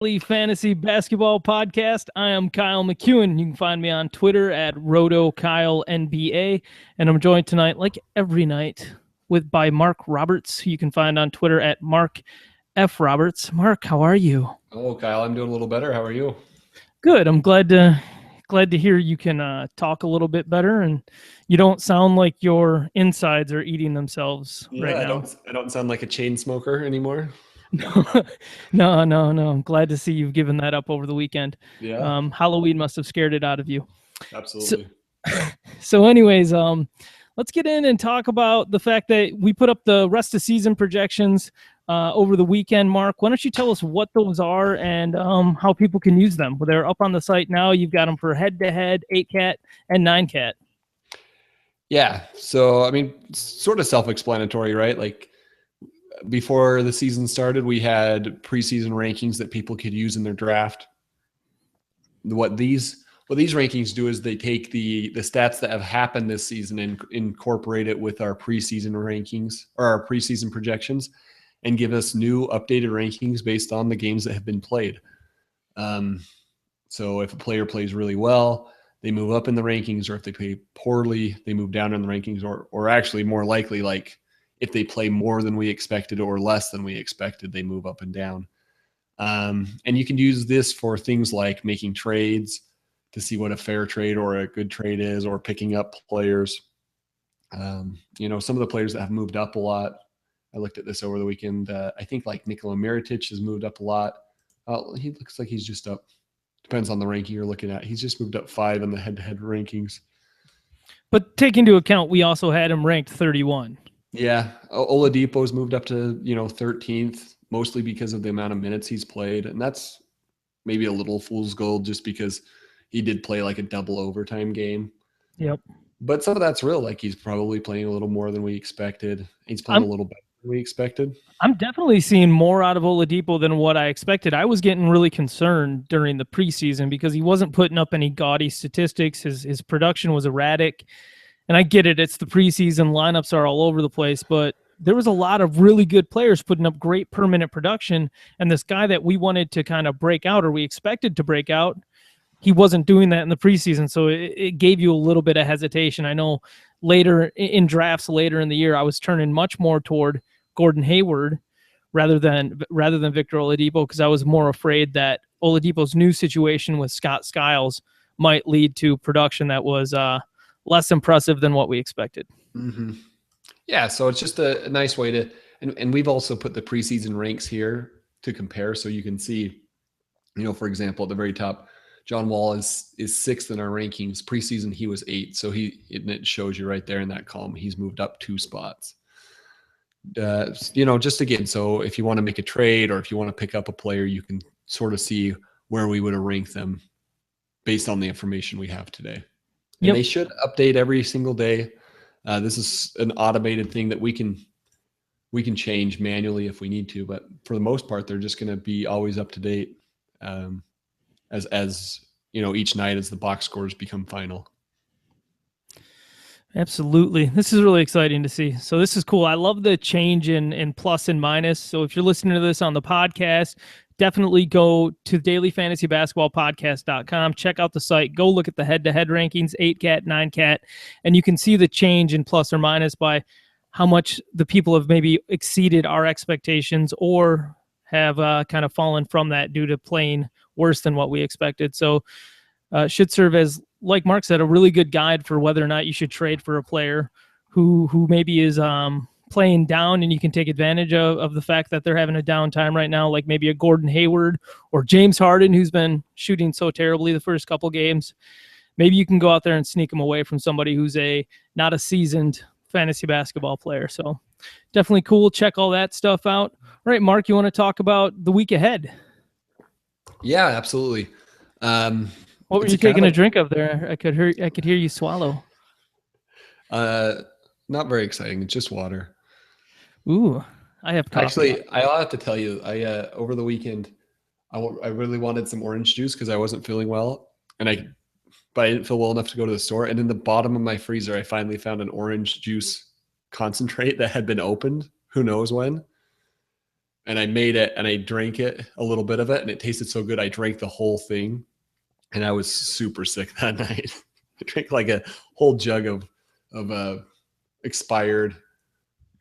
Daily Fantasy Basketball Podcast. I am Kyle McEwen. You can find me on Twitter at RotoKyleNBA. And I'm joined tonight, like every night, by Mark Roberts, who you can find on Twitter at Mark F. Roberts. Mark, how are you? Oh, Kyle, I'm doing a little better. How are you? Good. I'm glad to hear you can talk a little bit better, and you don't sound like your insides are eating themselves right now. I don't sound like a chain smoker anymore. No. I'm glad to see you've given that up over the weekend. Yeah. Halloween must have scared it out of you. Absolutely. So anyways, let's get in and talk about the fact that we put up the rest of season projections over the weekend. Mark, why don't you tell us what those are and how people can use them? Well, they're up on the site now. You've got them for head-to-head, 8-cat, and 9-cat. Yeah. So, I mean, sort of self-explanatory, right? Like before the season started, we had preseason rankings that people could use in their draft. What these rankings do is they take the stats that have happened this season and incorporate it with our preseason rankings or our preseason projections and give us new updated rankings based on the games that have been played. So if a player plays really well, they move up in the rankings, or if they play poorly, they move down in the rankings, or actually more likely, like if they play more than we expected or less than we expected, they move up and down. And you can use this for things like making trades to see what a fair trade or a good trade is, or picking up players. Some of the players that have moved up a lot, I looked at this over the weekend. I think like Nikola Mirotic has moved up a lot. He looks like he's just up. Depends on the ranking you're looking at. He's just moved up 5 in the head-to-head rankings. But take into account, we also had him ranked 31. Yeah. Oladipo's moved up to, 13th, mostly because of the amount of minutes he's played. And that's maybe a little fool's gold just because he did play like a double overtime game. Yep. But some of that's real. Like he's probably playing a little more than we expected. He's playing a little better than we expected. I'm definitely seeing more out of Oladipo than what I expected. I was getting really concerned during the preseason because he wasn't putting up any gaudy statistics. His production was erratic. And I get it. It's the preseason. Lineups are all over the place. But there was a lot of really good players putting up great per-minute production. And this guy that we wanted to kind of break out, or we expected to break out, he wasn't doing that in the preseason. So it gave you a little bit of hesitation. I know later in drafts later in the year, I was turning much more toward Gordon Hayward rather than Victor Oladipo, because I was more afraid that Oladipo's new situation with Scott Skiles might lead to production that was less impressive than what we expected. Mm-hmm. Yeah, so it's just a nice way to, and we've also put the preseason ranks here to compare, so you can see, for example, at the very top, John Wall is 6th in our rankings. Preseason, he was 8th, so it shows you right there in that column, he's moved up 2 spots. Just again, so if you want to make a trade or if you want to pick up a player, you can sort of see where we would have ranked them based on the information we have today. And They should update every single day. This is an automated thing that we can change manually if we need to, but for the most part, they're just going to be always up to date as each night as the box scores become final. Absolutely. This is really exciting to see. So this is cool. I love the change in plus and minus. So if you're listening to this on the podcast, definitely go to dailyfantasybasketballpodcast.com. Check out the site. Go look at the head-to-head rankings, 8-cat, 9-cat, and you can see the change in plus or minus by how much the people have maybe exceeded our expectations or have kind of fallen from that due to playing worse than what we expected. So should serve as, like Mark said, a really good guide for whether or not you should trade for a player who maybe is playing down, and you can take advantage of the fact that they're having a down time right now, like maybe a Gordon Hayward or James Harden, who's been shooting so terribly the first couple games. Maybe you can go out there and sneak him away from somebody who's not a seasoned fantasy basketball player. So definitely cool. Check all that stuff out. All right, Mark, you want to talk about the week ahead? Yeah, absolutely. What were you taking a drink of there? I could hear you swallow. Not very exciting. It's just water. Ooh, I have coffee. Actually, I'll have to tell you, over the weekend, I really wanted some orange juice because I wasn't feeling well, but I didn't feel well enough to go to the store. And in the bottom of my freezer, I finally found an orange juice concentrate that had been opened. Who knows when? and I made it and I drank it, a little bit of it, and it tasted so good. I drank the whole thing, and I was super sick that night. I drank like a whole jug of expired,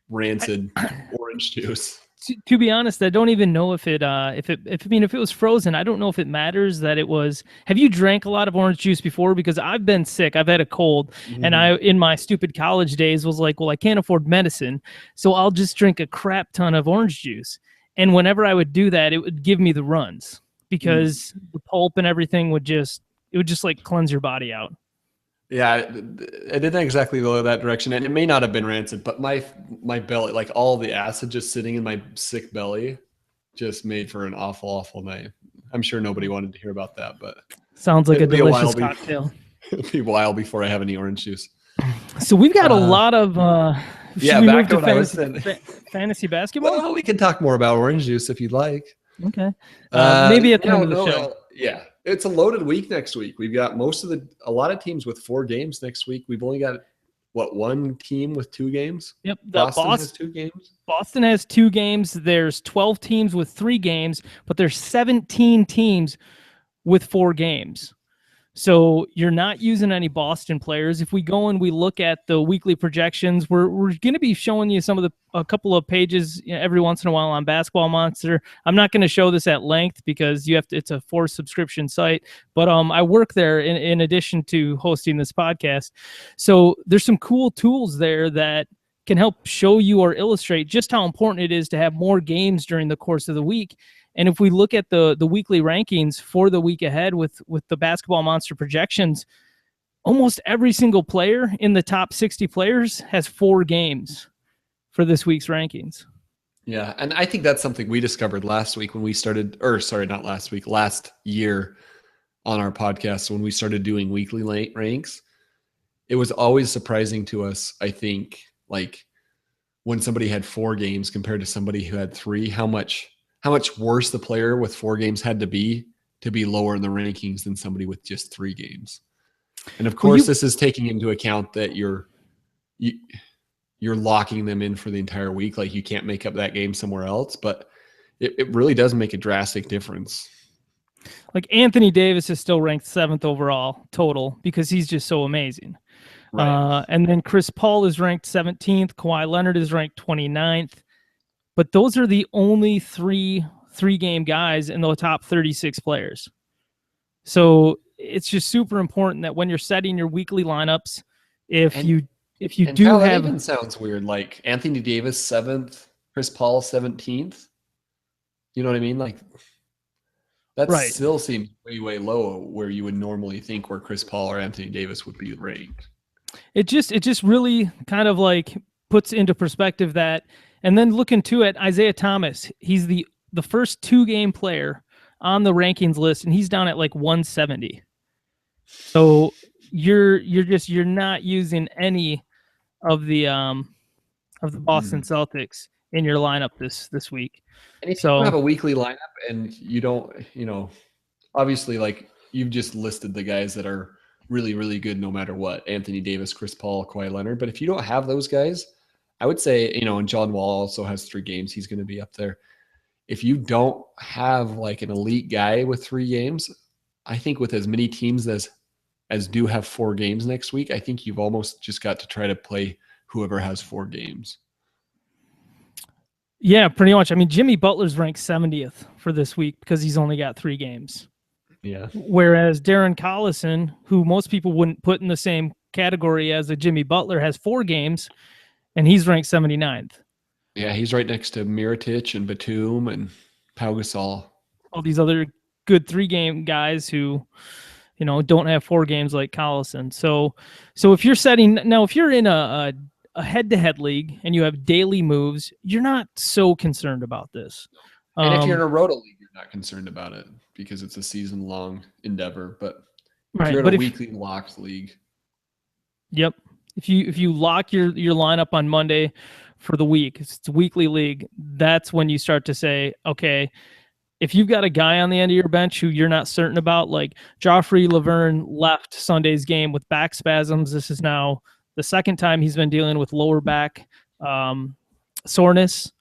rancid orange juice. To be honest, I don't even know if it was frozen. I don't know if it matters that it was. Have you drank a lot of orange juice before? Because I've been sick. I've had a cold, and I, in my stupid college days, was like, well, I can't afford medicine, so I'll just drink a crap ton of orange juice. And whenever I would do that, it would give me the runs because the pulp and everything would just like cleanse your body out. Yeah, it didn't exactly go that direction, and it may not have been rancid, but my belly, like all the acid just sitting in my sick belly, just made for an awful night. I'm sure nobody wanted to hear about that, but sounds like a delicious cocktail. It'll be a while before I have any orange juice. So we've got a lot of yeah, back to what I was saying. Fantasy basketball. Well, we can talk more about orange juice if you'd like. Okay, maybe at the end of the show. Yeah. It's a loaded week next week. We've got a lot of teams with 4 games next week. We've only got one team with 2 games? Yep. Boston has 2 games. Boston has 2 games. There's 12 teams with 3 games, but there's 17 teams with 4 games. So you're not using any Boston players. If we go and we look at the weekly projections, we're going to be showing you a couple of pages every once in a while on Basketball Monster. I'm not going to show this at length because it's a forced subscription site, but I work there in addition to hosting this podcast. So there's some cool tools there that can help show you or illustrate just how important it is to have more games during the course of the week. And if we look at the weekly rankings for the week ahead with the Basketball Monster projections, almost every single player in the top 60 players has 4 games for this week's rankings. Yeah, and I think that's something we discovered last week when we started, not last week, last year on our podcast when we started doing weekly ranks. It was always surprising to us, I think, like when somebody had 4 games compared to somebody who had 3, how much worse the player with 4 games had to be lower in the rankings than somebody with just 3 games. And of course, this is taking into account that you're locking them in for the entire week. Like you can't make up that game somewhere else, but it really does make a drastic difference. Like Anthony Davis is still ranked 7th overall total because he's just so amazing. Right. And then Chris Paul is ranked 17th. Kawhi Leonard is ranked 29th. But those are the only three-game guys in the top 36 players. So it's just super important that when you're setting your weekly lineups, if you do have, that even sounds weird. Like Anthony Davis 7th, Chris Paul 17th. You know what I mean? Like that still seems way low where you would normally think where Chris Paul or Anthony Davis would be ranked. It just really kind of like puts into perspective that. And then looking too at Isaiah Thomas, he's the first 2-game player on the rankings list, and he's down at like 170. So you're not using any of the Boston Celtics in your lineup this week. And if you have a weekly lineup and you don't, obviously like you've just listed the guys that are really, really good no matter what, Anthony Davis, Chris Paul, Kawhi Leonard. But if you don't have those guys, I would say, and John Wall also has 3 games. He's going to be up there. If you don't have like an elite guy with 3 games, I think with as many teams as do have 4 games next week, I think you've almost just got to try to play whoever has 4 games. Yeah, pretty much. I mean, Jimmy Butler's ranked 70th for this week because he's only got 3 games. Yeah. Whereas Darren Collison, who most people wouldn't put in the same category as a Jimmy Butler, has 4 games. And he's ranked 79th. Yeah, he's right next to Mirotic and Batum and Pau Gasol. All these other good 3-game guys who, don't have 4 games like Collison. So if you're in a head-to-head league and you have daily moves, you're not so concerned about this. And if you're in a roto league, you're not concerned about it because it's a season-long endeavor. But if you're in a weekly locked league. Yep. If you lock your lineup on Monday for the week, it's a weekly league, that's when you start to say, okay, if you've got a guy on the end of your bench who you're not certain about, like Joffrey Laverne left Sunday's game with back spasms. This is now the second time he's been dealing with lower back soreness.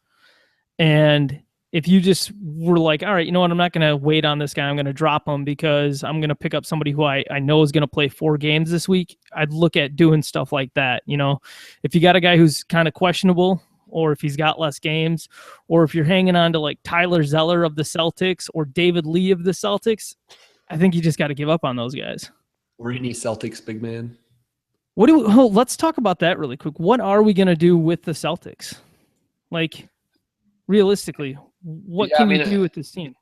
And if you just were like, all right, you know what, I'm not going to wait on this guy. I'm going to drop him because I'm going to pick up somebody who I know is going to play 4 games this week. I'd look at doing stuff like that. You know, if you got a guy who's kind of questionable, or if he's got less games, or if you're hanging on to like Tyler Zeller of the Celtics or David Lee of the Celtics, I think you just got to give up on those guys. Or any Celtics big man. Let's talk about that really quick. What are we going to do with the Celtics? Like, realistically, what can you do with this team?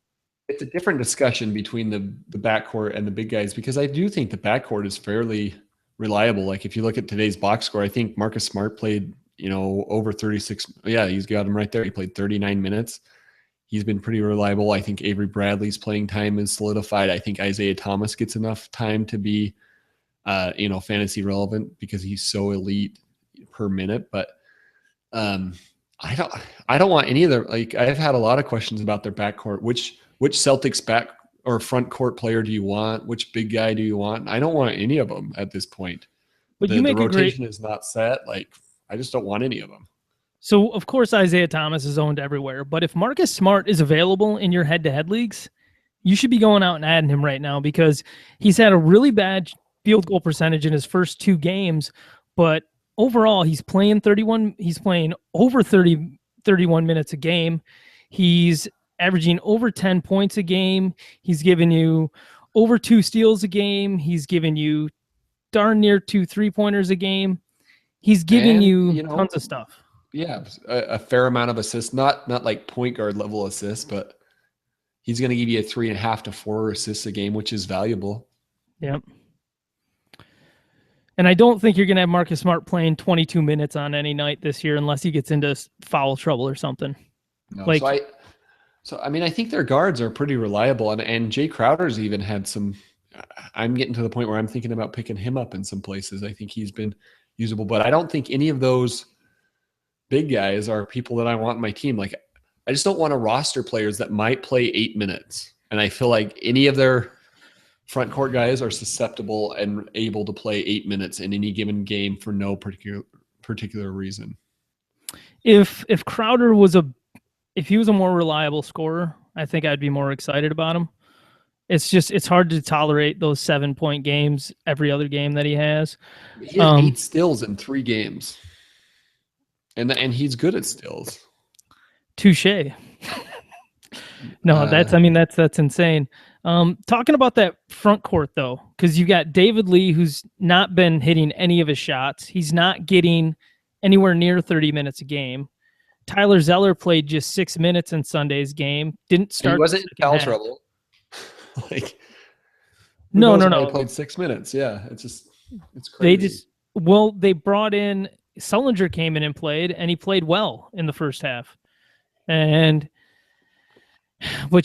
It's a different discussion between the backcourt and the big guys, because I do think the backcourt is fairly reliable. Like if you look at today's box score, I think Marcus Smart played, over 36. Yeah, he's got him right there. He played 39 minutes. He's been pretty reliable. I think Avery Bradley's playing time is solidified. I think Isaiah Thomas gets enough time to be, fantasy relevant because he's so elite per minute. But I don't want any of their, like, I've had a lot of questions about their backcourt. Which Celtics back or front court player do you want? Which big guy do you want? I don't want any of them at this point. But the rotation is not set. Like, I just don't want any of them. So, of course, Isaiah Thomas is owned everywhere. But if Marcus Smart is available in your head-to-head leagues, you should be going out and adding him right now, because he's had a really bad field goal percentage in his first 2 games. But overall, he's playing over 31 minutes a game. He's averaging over 10 points a game. He's giving you over 2 steals a game. He's giving you darn near 2 3-pointers a game. He's giving you tons of stuff. Yeah, a fair amount of assists, not like point guard level assists, but he's going to give you 3.5 to 4 assists a game, which is valuable. Yep. And I don't think you're going to have Marcus Smart playing 22 minutes on any night this year unless he gets into foul trouble or something. No, I think their guards are pretty reliable, and Jay Crowder's even had some. I'm getting to the point where I'm thinking about picking him up in some places. I think he's been usable, but I don't think any of those big guys are people that I want in my team. Like, I just don't want to roster players that might play 8 minutes. And I feel like any of their front court guys are susceptible and able to play 8 minutes in any given game for no particular reason. If Crowder was if he was a more reliable scorer, I think I'd be more excited about him. It's hard to tolerate those 7-point games every other game that he has. He had 8 steals in 3 games. And he's good at steals. Touche. No, that's insane. Talking about that front court though, because you got David Lee, who's not been hitting any of his shots. He's not getting anywhere near 30 minutes a game. Tyler Zeller played just 6 minutes in Sunday's game. Didn't start. He wasn't in foul trouble. No. He played 6 minutes. Yeah, it's crazy. They brought in Sullinger, came in and played, and he played well in the first half. But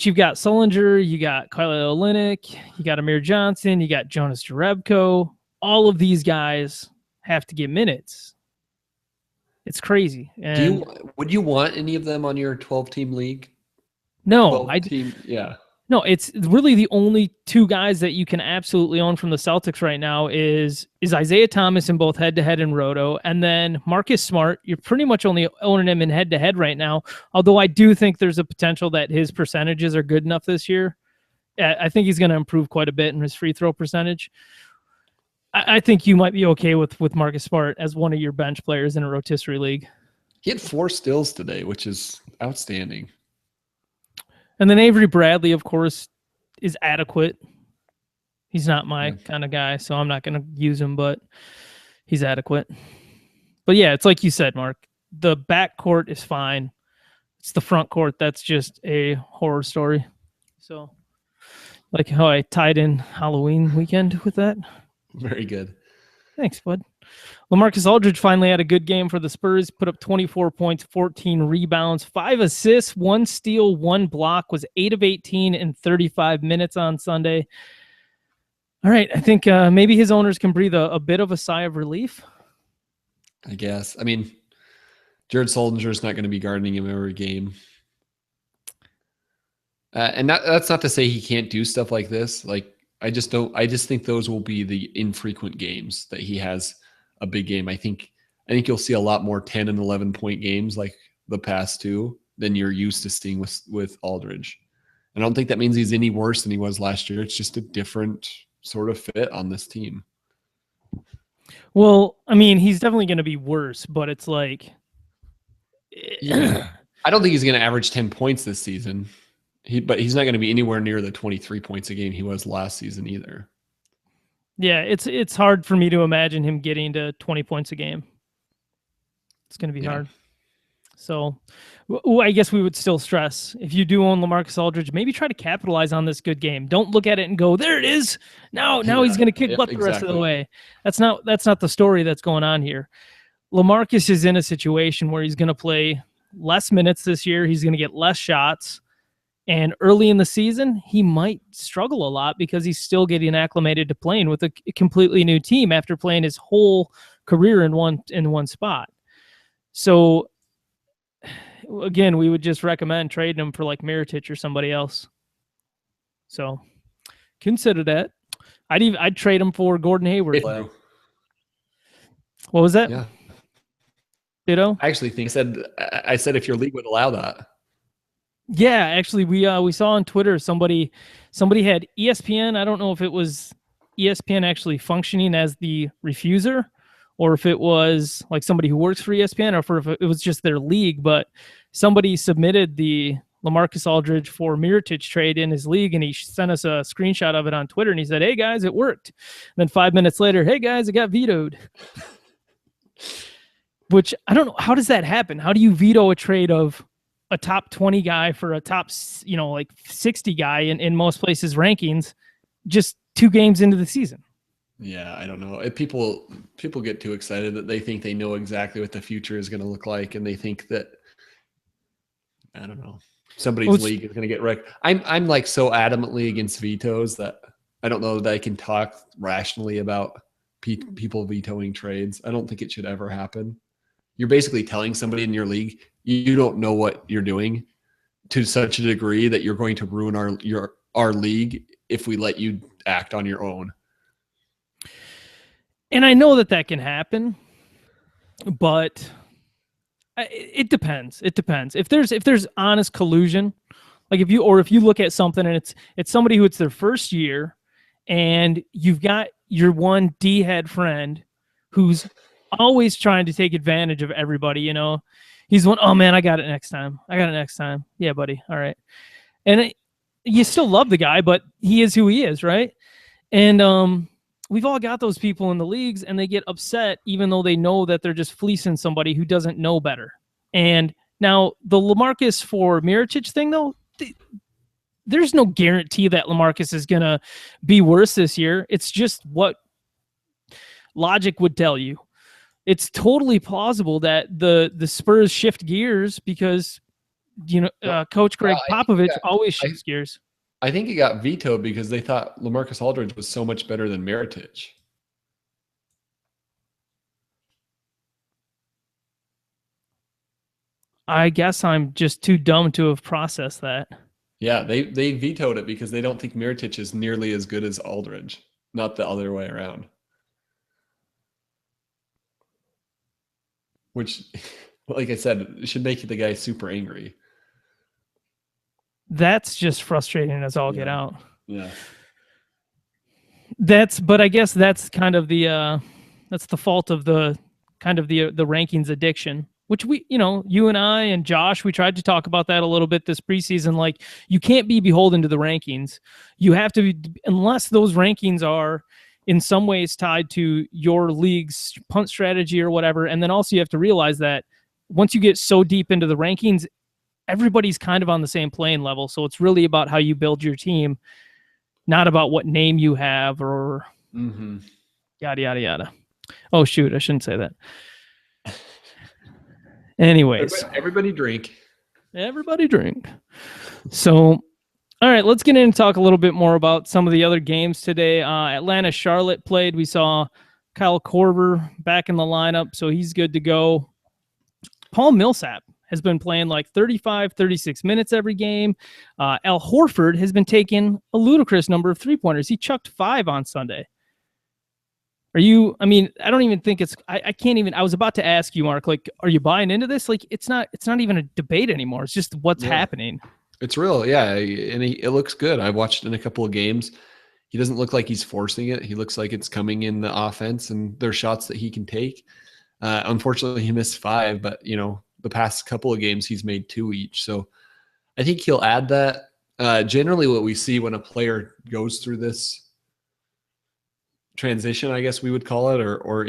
you've got Sullinger, you got Kyle Olynyk, you got Amir Johnson, you got Jonas Jerebko. All of these guys have to get minutes. It's crazy. And would you want any of them on your 12-team league? No, yeah. No, it's really the only 2 guys that you can absolutely own from the Celtics right now is Isaiah Thomas in both head-to-head and roto, and then Marcus Smart. You're pretty much only owning him in head-to-head right now, although I do think there's a potential that his percentages are good enough this year. I think he's going to improve quite a bit in his free throw percentage. I think you might be okay with Marcus Smart as one of your bench players in a rotisserie league. He had 4 steals today, which is outstanding. And then Avery Bradley, of course, is adequate. He's not my kind of guy, so I'm not going to use him, but he's adequate. But yeah, it's like you said, Mark. The backcourt is fine. It's the front court that's just a horror story. So, like how I tied in Halloween weekend with that. Very good. Thanks, bud. LaMarcus Aldridge finally had a good game for the Spurs, put up 24 points, 14 rebounds, 5 assists, 1 steal, 1 block, was 8 of 18 in 35 minutes on Sunday. All right, I think maybe his owners can breathe a bit of a sigh of relief. I guess. I mean, Jared Sullinger's not going to be guarding him every game. And that's not to say he can't do stuff like this. Like, I just think those will be the infrequent games that he has a big game. I think you'll see a lot more 10 and 11 point games like the past 2 than you're used to seeing with Aldridge. I don't think that means he's any worse than he was last year. It's just a different sort of fit on this team. Well, I mean, he's definitely going to be worse, but it's like, yeah. I don't think he's going to average 10 points this season. But he's not going to be anywhere near the 23 points a game he was last season either. Yeah, it's hard for me to imagine him getting to 20 points a game. It's going to be hard. So I guess we would still stress, if you do own LaMarcus Aldridge, maybe try to capitalize on this good game. Don't look at it and go, there it is. Now he's going to kick butt the rest of the way. That's not the story that's going on here. LaMarcus is in a situation where he's going to play less minutes this year. He's going to get less shots. And early in the season, he might struggle a lot because he's still getting acclimated to playing with a completely new team after playing his whole career in one spot. So again, we would just recommend trading him for like Mirotic or somebody else. So consider that. I'd trade him for Gordon Hayward. What was that? Yeah. Ditto? I actually think I said if your league would allow that. Yeah, actually, we saw on Twitter somebody had ESPN. I don't know if it was ESPN actually functioning as the refuser, or if it was like somebody who works for ESPN, or if it was just their league. But somebody submitted the LaMarcus Aldridge for Mirotic trade in his league, and he sent us a screenshot of it on Twitter, and he said, "Hey guys, it worked." And then 5 minutes later, "Hey guys, it got vetoed." Which I don't know. How does that happen? How do you veto a trade of a top 20 guy for a top, like 60 guy in most places rankings just 2 games into the season? Yeah, I don't know. People get too excited that they think they know exactly what the future is going to look like, and they think that, I don't know, somebody's league is going to get wrecked. I'm like so adamantly against vetoes that I don't know that I can talk rationally about people vetoing trades. I don't think it should ever happen. You're basically telling somebody in your league, you don't know what you're doing to such a degree that you're going to ruin our league if we let you act on your own. And I know that can happen, but it depends. It depends. If there's honest collusion, like if you look at something and it's somebody who it's their first year, and you've got your one D-head friend who's always trying to take advantage of everybody, he's one, "Oh man, I got it next time. Yeah, buddy. All right." And you still love the guy, but he is who he is, right? And we've all got those people in the leagues, and they get upset even though they know that they're just fleecing somebody who doesn't know better. And now the LaMarcus for Mirotic thing, though, there's no guarantee that LaMarcus is going to be worse this year. It's just what logic would tell you. It's totally plausible that the Spurs shift gears because, Coach Greg Popovich always shifts gears. I think he got vetoed because they thought LaMarcus Aldridge was so much better than Mirotic. I guess I'm just too dumb to have processed that. Yeah, they vetoed it because they don't think Mirotic is nearly as good as Aldridge, not the other way around. Which, like I said, should make the guy super angry. That's just frustrating as all get out. Yeah. But I guess that's kind of that's the fault of the rankings addiction, which you and I and Josh, we tried to talk about that a little bit this preseason. Like, you can't be beholden to the rankings. You have to be, unless those rankings are in some ways tied to your league's punt strategy or whatever. And then also you have to realize that once you get so deep into the rankings, everybody's kind of on the same playing level. So it's really about how you build your team, not about what name you have or yada, yada, yada. Oh, shoot. I shouldn't say that. Anyways. Everybody drink. Everybody drink. So, all right, let's get in and talk a little bit more about some of the other games today. Atlanta-Charlotte played. We saw Kyle Korver back in the lineup, so he's good to go. Paul Millsap has been playing like 35, 36 minutes every game. Al Horford has been taking a ludicrous number of three-pointers. He chucked 5 on Sunday. Are you, I mean, I don't even think I can't even, I was about to ask you, Mark, like, are you buying into this? Like, it's not even a debate anymore. It's just what's happening. It's real. Yeah. And it looks good. I watched in a couple of games. He doesn't look like he's forcing it. He looks like it's coming in the offense, and there's shots that he can take. Unfortunately, he missed 5, but the past couple of games he's made 2 each. So I think he'll add that. Generally, what we see when a player goes through this transition, I guess we would call it, or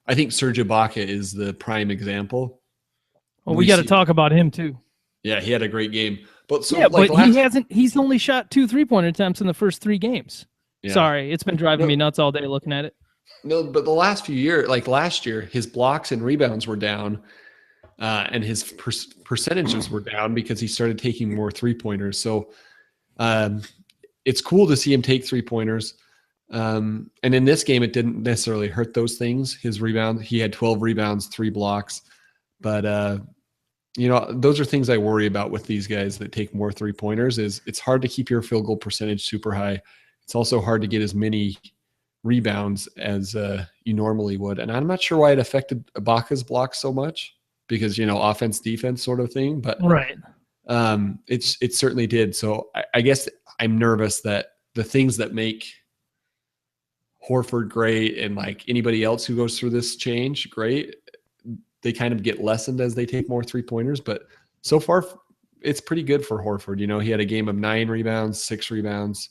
I think Serge Ibaka is the prime example. Well, we got to talk about him too. Yeah, he had a great game. But he's only shot 2 3-point attempts in the first 3 games. Yeah. Sorry, it's been driving me nuts all day looking at it. No, but the last few years, like last year, his blocks and rebounds were down, and his percentages were down because he started taking more 3-pointers. So it's cool to see him take 3-pointers. And in this game, it didn't necessarily hurt those things. His rebound, he had 12 rebounds, 3 blocks. But, those are things I worry about with these guys that take more 3-pointers. Is it's hard to keep your field goal percentage super high. It's also hard to get as many rebounds as you normally would. And I'm not sure why it affected Ibaka's block so much because, offense, defense sort of thing. But right. It certainly did. So I guess I'm nervous that the things that make Horford great and like anybody else who goes through this change great, they kind of get lessened as they take more 3-pointers. But so far, it's pretty good for Horford. He had a game of 9 rebounds, 6 rebounds,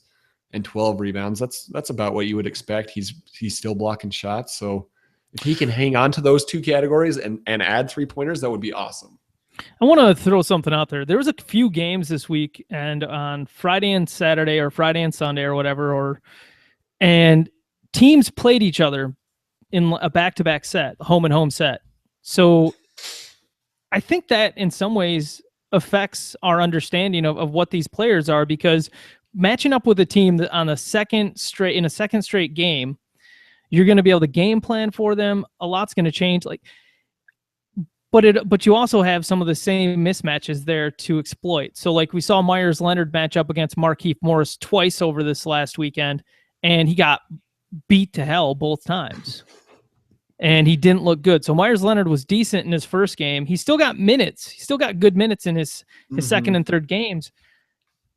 and 12 rebounds. That's about what you would expect. He's still blocking shots. So if he can hang on to those 2 categories and add 3-pointers, that would be awesome. I want to throw something out there. There was a few games this week, and on Friday and Saturday, or Friday and Sunday, or whatever, and teams played each other in a back-to-back set, home and home set. So I think that in some ways affects our understanding of what these players are, because matching up with a team that in a second straight game, you're going to be able to game plan for them. A lot's going to change. But you also have some of the same mismatches there to exploit. So like we saw Myers Leonard match up against Markieff Morris twice over this last weekend, and he got beat to hell both times. And he didn't look good. So Myers Leonard was decent in his first game. He still got minutes. He still got good minutes in his second and third games.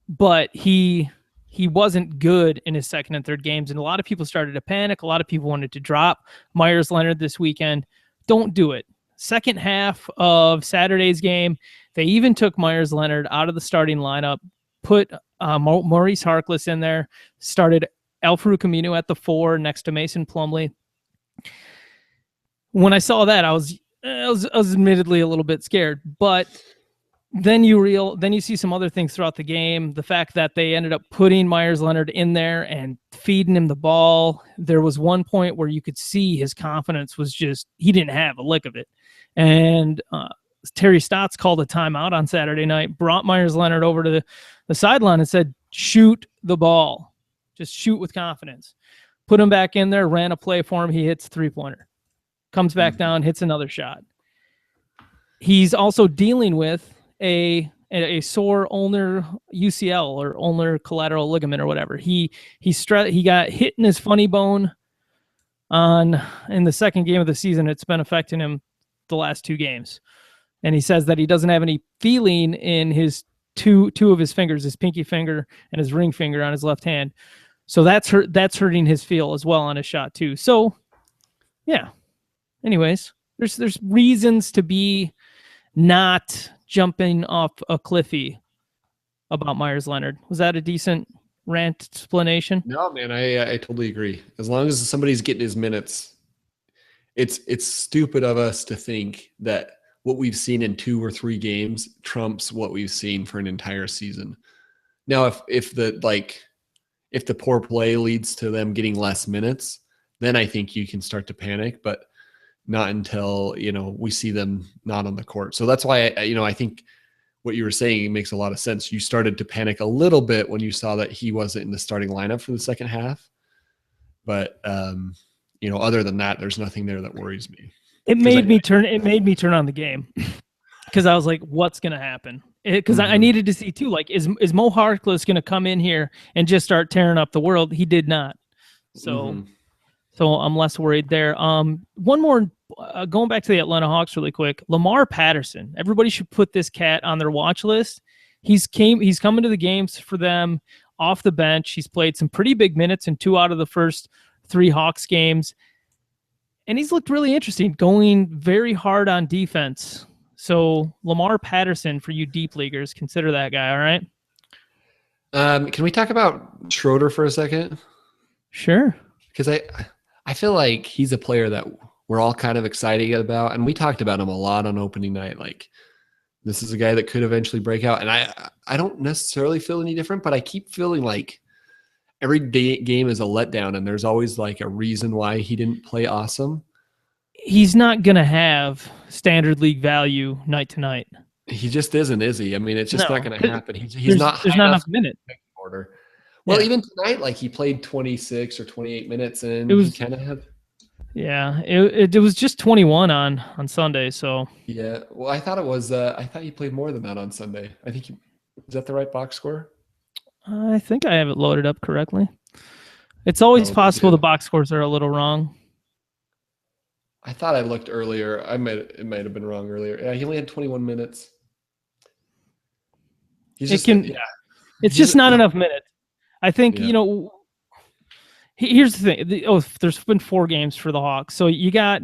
But he wasn't good in his second and third games. And a lot of people started to panic. A lot of people wanted to drop Myers Leonard this weekend. Don't do it. Second half of Saturday's game, they even took Myers Leonard out of the starting lineup, put Maurice Harkless in there, started Al-Farouq Aminu at the 4 next to Mason Plumlee. When I saw that, I was admittedly a little bit scared, but then you see some other things throughout the game. The fact that they ended up putting Myers Leonard in there and feeding him the ball. There was one point where you could see his confidence was just, he didn't have a lick of it. And Terry Stotts called a timeout on Saturday night, brought Myers Leonard over to the sideline and said, shoot the ball. Just shoot with confidence. Put him back in there, ran a play for him. He hits 3-pointer. Comes back down, hits another shot. He's also dealing with a sore ulnar UCL or ulnar collateral ligament or whatever. He got hit in his funny bone in the second game of the season. It's been affecting him the last 2 games. And he says that he doesn't have any feeling in his two of his fingers, his pinky finger and his ring finger on his left hand. So that's hurting his feel as well on his shot too. So yeah. Anyways, there's reasons to be not jumping off a cliffy about Myers Leonard. Was that a decent rant explanation? No, man, I totally agree. As long as somebody's getting his minutes, it's stupid of us to think that what we've seen in 2 or 3 games trumps what we've seen for an entire season. Now, if the poor play leads to them getting less minutes, then I think you can start to panic, but not until, we see them not on the court. So that's why, I think what you were saying makes a lot of sense. You started to panic a little bit when you saw that he wasn't in the starting lineup for the second half. But, other than that, there's nothing there that worries me. It made me turn on the game because I was like, what's going to happen? Because I needed to see too, like, is Mo Harkless going to come in here and just start tearing up the world? He did not. So So I'm less worried there. One more, going back to the Atlanta Hawks really quick. Lamar Patterson. Everybody should put this cat on their watch list. He's coming to the games for them off the bench. He's played some pretty big minutes in 2 out of the first 3 Hawks games. And he's looked really interesting, going very hard on defense. So Lamar Patterson, for you deep leaguers, consider that guy, all right? Can we talk about Schroeder for a second? Sure. Because I feel like he's a player that we're all kind of excited about, and we talked about him a lot on opening night. Like, this is a guy that could eventually break out, and I don't necessarily feel any different, but I keep feeling like every game is a letdown, and there's always like a reason why he didn't play awesome. He's not going to have standard league value night to night. He just isn't, is he? I mean, it's just not going to happen. He's there's not. There's not enough minutes. Order. Well, even tonight, like he played 26 or 28 minutes, and he kind of had. Yeah, it was just 21 on Sunday. So yeah, well, I thought it was. I thought he played more than that on Sunday. I think is that the right box score? I think I have it loaded up correctly. It's always possible the box scores are a little wrong. I thought I looked earlier. It might have been wrong earlier. Yeah, he only had 21 minutes. It's just not enough minutes. I think, here's the thing. There's been 4 games for the Hawks. So you got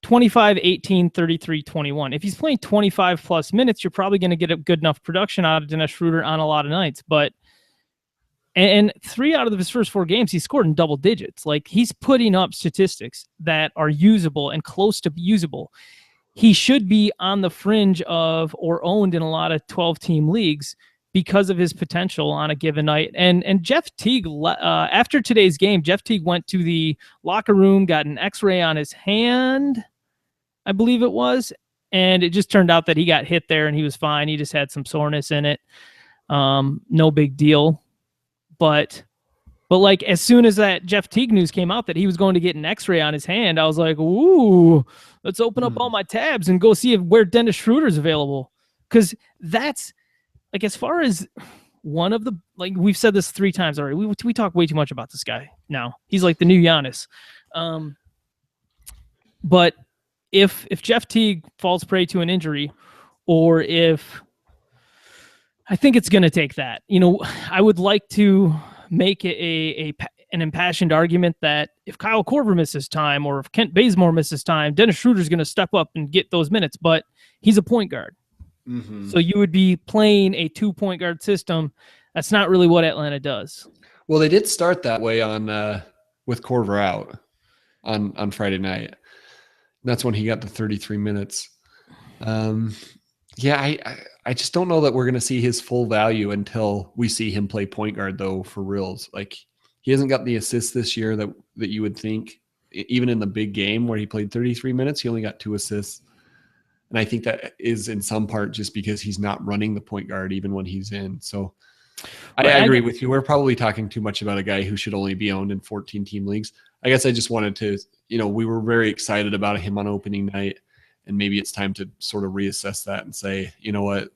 25, 18, 33, 21. If he's playing 25 plus minutes, you're probably going to get a good enough production out of Dennis Schroeder on a lot of nights. But and 3 out of his first 4 games, he scored in double digits. Like, he's putting up statistics that are usable and close to usable. He should be on the fringe of or owned in a lot of 12-team leagues because of his potential on a given night. And Jeff Teague, after today's game, Jeff Teague went to the locker room, got an X-ray on his hand, I believe it was, and it just turned out that he got hit there and he was fine. He just had some soreness in it. No big deal. But like, as soon as that Jeff Teague news came out that he was going to get an X-ray on his hand, I was like, ooh, let's open up all my tabs and go see where Dennis Schroeder's available. Because that's, like, as far as one of the, like, we've said this 3 times already. We talk way too much about this guy now. He's like the new Giannis. But if Jeff Teague falls prey to an injury, or if, I think it's going to take that. I would like to make an impassioned argument that if Kyle Korver misses time or if Kent Bazemore misses time, Dennis Schroeder's going to step up and get those minutes, but he's a point guard. Mm-hmm. So you would be playing a 2-point guard system. That's not really what Atlanta does. Well, they did start that way with Korver out on Friday night. That's when he got the 33 minutes. Yeah, I just don't know that we're going to see his full value until we see him play point guard, though, for reals. Like, he hasn't got the assists this year that you would think. Even in the big game where he played 33 minutes, he only got 2 assists. And I think that is in some part just because he's not running the point guard even when he's in. So I agree with you. We're probably talking too much about a guy who should only be owned in 14-team leagues. I guess I just wanted to, we were very excited about him on opening night. And maybe it's time to sort of reassess that and say, you know what,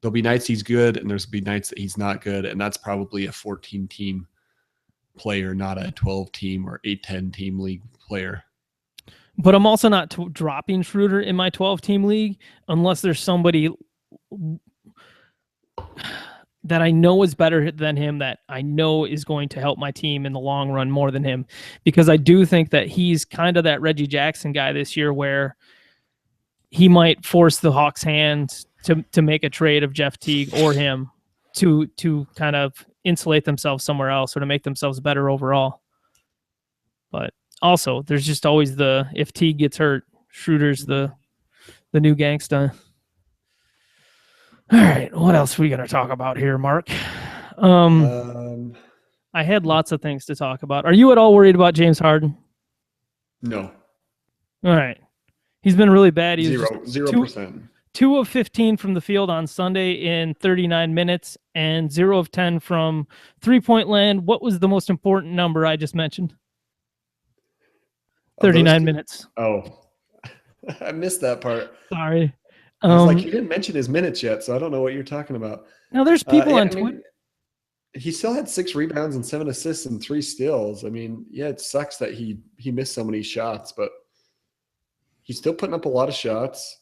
there'll be nights he's good and there's be nights that he's not good. And that's probably a 14-team player, not a 12-team or a 10-team league player. But I'm also not dropping Schroeder in my 12-team league unless there's somebody that I know is better than him, that I know is going to help my team in the long run more than him. Because I do think that he's kind of that Reggie Jackson guy this year where he might force the Hawks' hands to make a trade of Jeff Teague or him to kind of insulate themselves somewhere else or to make themselves better overall. But also, there's just always if Teague gets hurt, Schroeder's the new gangsta. All right, what else are we going to talk about here, Mark? I had lots of things to talk about. Are you at all worried about James Harden? No. All right. He's been really bad. He's 0%. 2 of 15 from the field on Sunday in 39 minutes and 0 of 10 from 3-point land. What was the most important number I just mentioned? 39 minutes. Oh, I missed that part. Sorry. I was like, you didn't mention his minutes yet, so I don't know what you're talking about. Now, there's people on Twitter. he still had 6 rebounds and 7 assists and 3 steals. I mean, yeah, it sucks that he missed so many shots, but he's still putting up a lot of shots.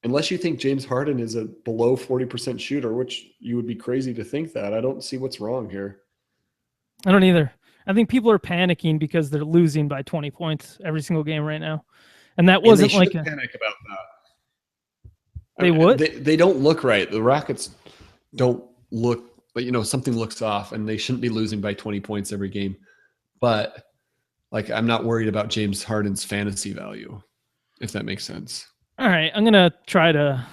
Unless you think James Harden is a below 40% shooter, which you would be crazy to think that. I don't see what's wrong here. I don't either. I think people are panicking because they're losing by 20 points every single game right now. And that wasn't like a panic about that. They would? They don't look right. The Rockets don't look, but something looks off, and they shouldn't be losing by 20 points every game. But like, I'm not worried about James Harden's fantasy value, if that makes sense. All right, I'm gonna try to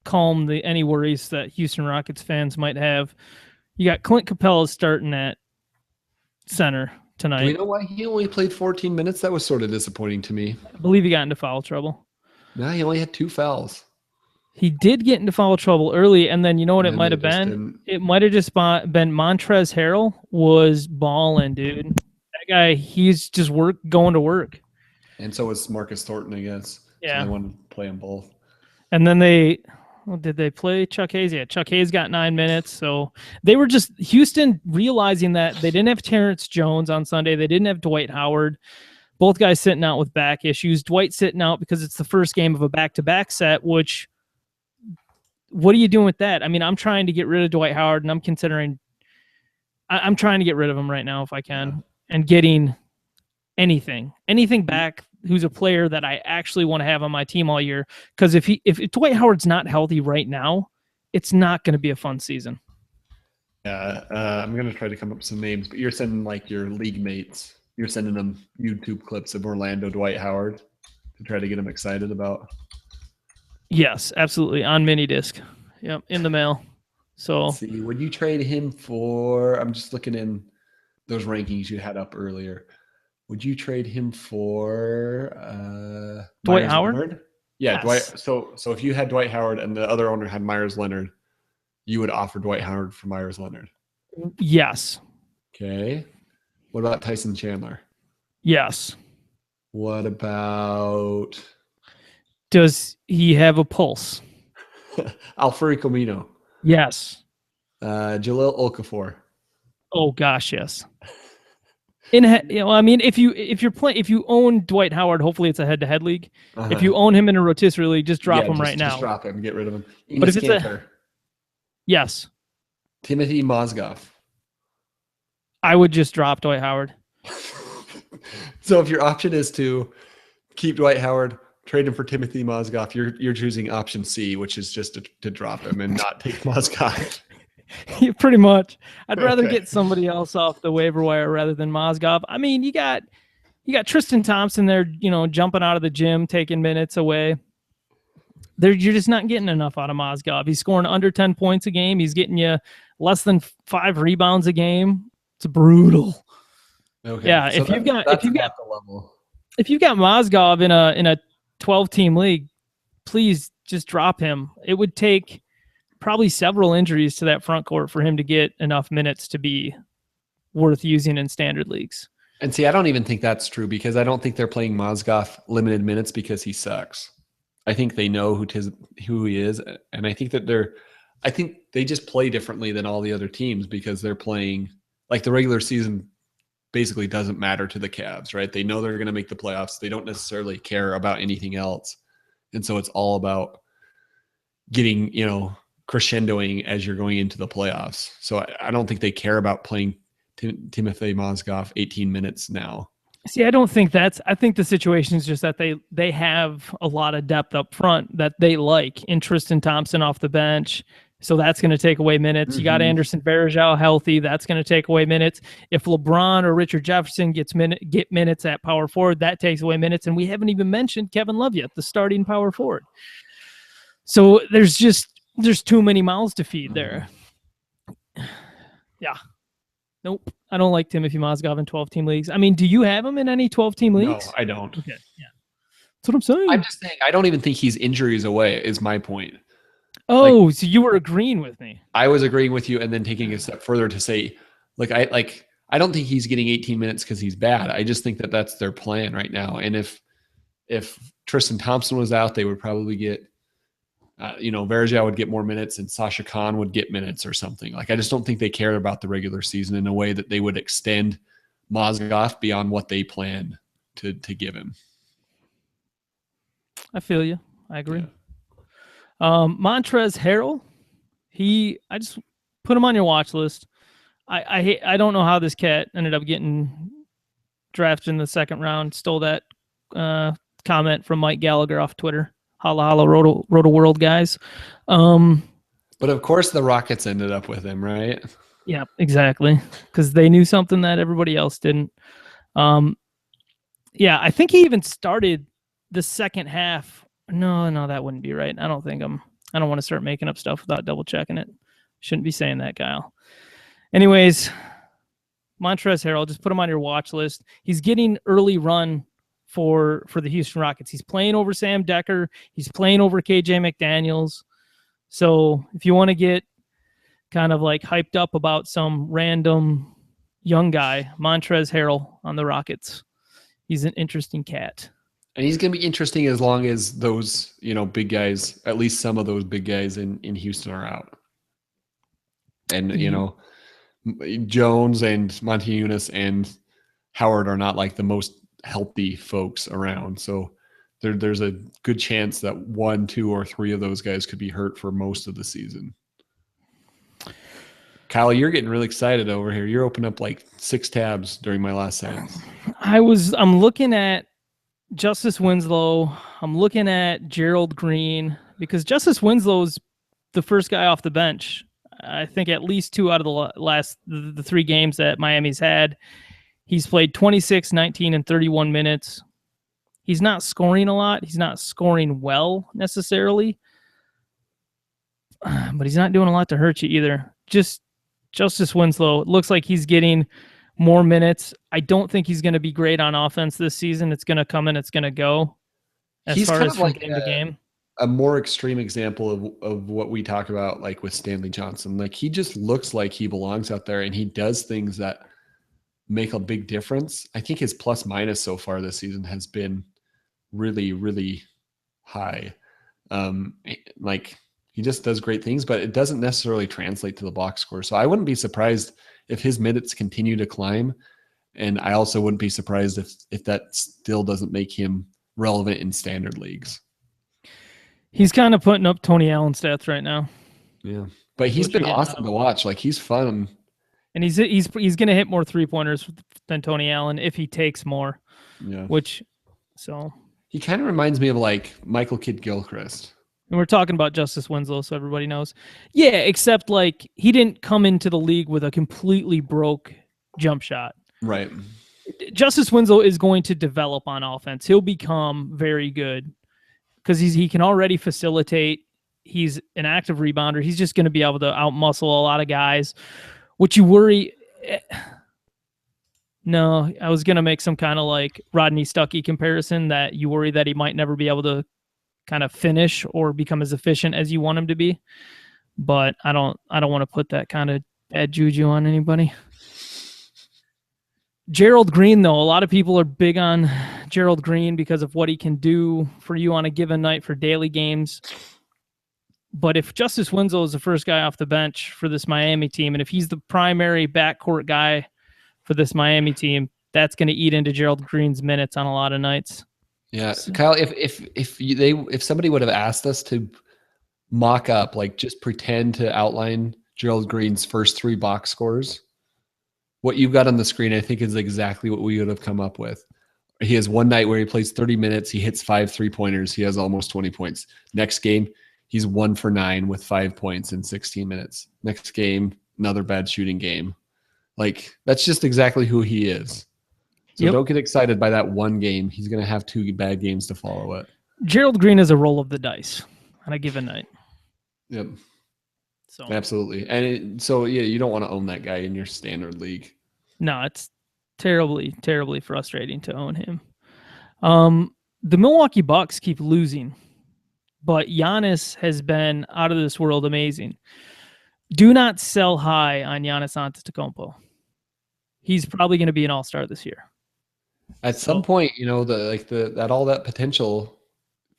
calm any worries that Houston Rockets fans might have. You got Clint Capella starting at center tonight. Do we know why he only played 14 minutes? That was sort of disappointing to me. I believe he got into foul trouble. No, he only had 2 fouls. He did get into foul trouble early, and then you know what it might have been? It might have just been Montrezl Harrell was balling, dude. That guy, he's just going to work. And so was Marcus Thornton, I guess. Yeah. So they wanted to play them both. And then did they play Chuck Hayes? Yeah, Chuck Hayes got 9 minutes. So they were just Houston realizing that they didn't have Terrence Jones on Sunday. They didn't have Dwight Howard. Both guys sitting out with back issues. Dwight sitting out because it's the first game of a back-to-back set, which what are you doing with that? I mean, I'm trying to get rid of Dwight Howard, and I'm trying to get rid of him right now if I can, and getting anything back who's a player that I actually want to have on my team all year. Because if Dwight Howard's not healthy right now, it's not going to be a fun season. Yeah, I'm going to try to come up with some names, but you're sending like your league mates. You're sending them YouTube clips of Orlando Dwight Howard to try to get them excited about. Yes, absolutely. On mini disc. Yep, in the mail. So let's see, would you trade him for? I'm just looking in those rankings you had up earlier. Would you trade him for Dwight Myers Howard? Leonard? Yeah, yes. Dwight. So if you had Dwight Howard and the other owner had Myers Leonard, you would offer Dwight Howard for Myers Leonard. Yes. Okay. What about Tyson Chandler? Yes. What about? Does he have a pulse? Alfred Camino. Yes. Jahlil Okafor. Oh gosh, yes. I mean, if you own Dwight Howard, hopefully it's a head-to-head league. Uh-huh. If you own him in a rotisserie league, just drop him right now. Just drop him, get rid of him. But if it's yes, Timothy Mozgov. I would just drop Dwight Howard. So if your option is to keep Dwight Howard, trade him for Timothy Mozgov, you're choosing option C, which is just to drop him and not take Mozgov. Yeah, pretty much. I'd rather get somebody else off the waiver wire rather than Mozgov. I mean, you got Tristan Thompson there, jumping out of the gym, taking minutes away. You're just not getting enough out of Mozgov. He's scoring under 10 points a game. He's getting you less than 5 rebounds a game. It's brutal. Okay. Yeah, so if you've got the level. If you've got Mozgov in a 12-team league, please just drop him. It would take probably several injuries to that front court for him to get enough minutes to be worth using in standard leagues. And see, I don't even think that's true because I don't think they're playing Mozgov limited minutes because he sucks. I think they know who he is, and I think they just play differently than all the other teams because they're playing like the regular season basically doesn't matter to the Cavs, right? They know they're going to make the playoffs. They don't necessarily care about anything else. And so it's all about getting, crescendoing as you're going into the playoffs. So I don't think they care about playing Timothy Mozgov 18 minutes now. See, I don't think I think the situation is just that they have a lot of depth up front that they like in Tristan Thompson off the bench. So that's going to take away minutes. Mm-hmm. You got Anderson Varejao healthy. That's going to take away minutes. If LeBron or Richard Jefferson get minutes at power forward, that takes away minutes. And we haven't even mentioned Kevin Love yet, the starting power forward. So there's too many mouths to feed there. Yeah. Nope. I don't like Timothy Mozgov in 12-team leagues. I mean, do you have him in any 12-team leagues? No, I don't. Okay. Yeah. That's what I'm saying. I'm just saying, I don't even think he's injuries away is my point. Oh, so you were agreeing with me. I was agreeing with you and then taking a step further to say, I don't think he's getting 18 minutes because he's bad. I just think that that's their plan right now. And if Tristan Thompson was out, they would probably get Verja would get more minutes and Sasha Khan would get minutes or something. Like, I just don't think they care about the regular season in a way that they would extend Mozgov beyond what they plan to give him. I feel you. I agree. Yeah. Montrezl Harrell, I just put him on your watch list. I don't know how this cat ended up getting drafted in the second round. Stole that comment from Mike Gallagher off Twitter. Holla holla, Roto World guys. But of course the Rockets ended up with him, right? Yeah, exactly. Because they knew something that everybody else didn't. Yeah, I think he even started the second half. No, that wouldn't be right. I don't want to start making up stuff without double checking it. Shouldn't be saying that, Kyle. Anyways, Montrezl Harrell, just put him on your watch list. He's getting early run for the Houston Rockets. He's playing over Sam Decker. He's playing over KJ McDaniels. So if you want to get kind of like hyped up about some random young guy, Montrezl Harrell on the Rockets. He's an interesting cat. And he's going to be interesting as long as those, big guys, at least some of those big guys in Houston are out. And, Jones and Montezumas and Howard are not like the most healthy folks around. So there's a good chance that 1, 2, or 3 of those guys could be hurt for most of the season. Kyle, you're getting really excited over here. You're opening up like 6 tabs during my last sentence. I'm looking at Justice Winslow. I'm looking at Gerald Green because Justice Winslow's the first guy off the bench. I think at least 2 out of the 3 games that Miami's had. He's played 26, 19, and 31 minutes. He's not scoring a lot. He's not scoring well necessarily. But he's not doing a lot to hurt you either. Just Justice Winslow, it looks like he's getting more minutes. I don't think he's going to be great on offense this season. It's going to come and it's going to go. He's far kind as of like game to game. A more extreme example of what we talk about, like with Stanley Johnson. Like, he just looks like he belongs out there, and he does things that make a big difference. I think his plus minus so far this season has been really, really high. Like, he just does great things, but it doesn't necessarily translate to the box score. So I wouldn't be surprised if his minutes continue to climb. And I also wouldn't be surprised if that still doesn't make him relevant in standard leagues. He's kind of putting up Tony Allen stats right now. Yeah. But he's been awesome to watch. Like, he's fun. And he's going to hit more 3-pointers than Tony Allen if he takes more. Yeah. He kind of reminds me of like Michael Kidd-Gilchrist. And we're talking about Justice Winslow, so everybody knows. Yeah, except like he didn't come into the league with a completely broke jump shot. Right. Justice Winslow is going to develop on offense. He'll become very good because he can already facilitate. He's an active rebounder. He's just going to be able to outmuscle a lot of guys. What you worry... No, I was going to make some kind of like Rodney Stuckey comparison that you worry that he might never be able to kind of finish or become as efficient as you want him to be. But I don't want to put that kind of bad juju on anybody. Gerald Green, though, a lot of people are big on Gerald Green because of what he can do for you on a given night for daily games. But if Justice Winslow is the first guy off the bench for this Miami team, and if he's the primary backcourt guy for this Miami team, that's going to eat into Gerald Green's minutes on a lot of nights. Yeah, Kyle, if somebody would have asked us to mock up, like just pretend to outline Gerald Green's first 3 box scores, what you've got on the screen, I think, is exactly what we would have come up with. He has one night where he plays 30 minutes, he hits 5 3-pointers, he has almost 20 points. Next game, he's 1 for 9 with 5 points in 16 minutes. Next game, another bad shooting game. Like, that's just exactly who he is. So Don't get excited by that one game. He's going to have 2 bad games to follow it. Gerald Green is a roll of the dice on a given night. Yep. So absolutely. And you don't want to own that guy in your standard league. No, it's terribly, terribly frustrating to own him. The Milwaukee Bucks keep losing, but Giannis has been out of this world amazing. Do not sell high on Giannis Antetokounmpo. He's probably going to be an all-star this year. At some point, all that potential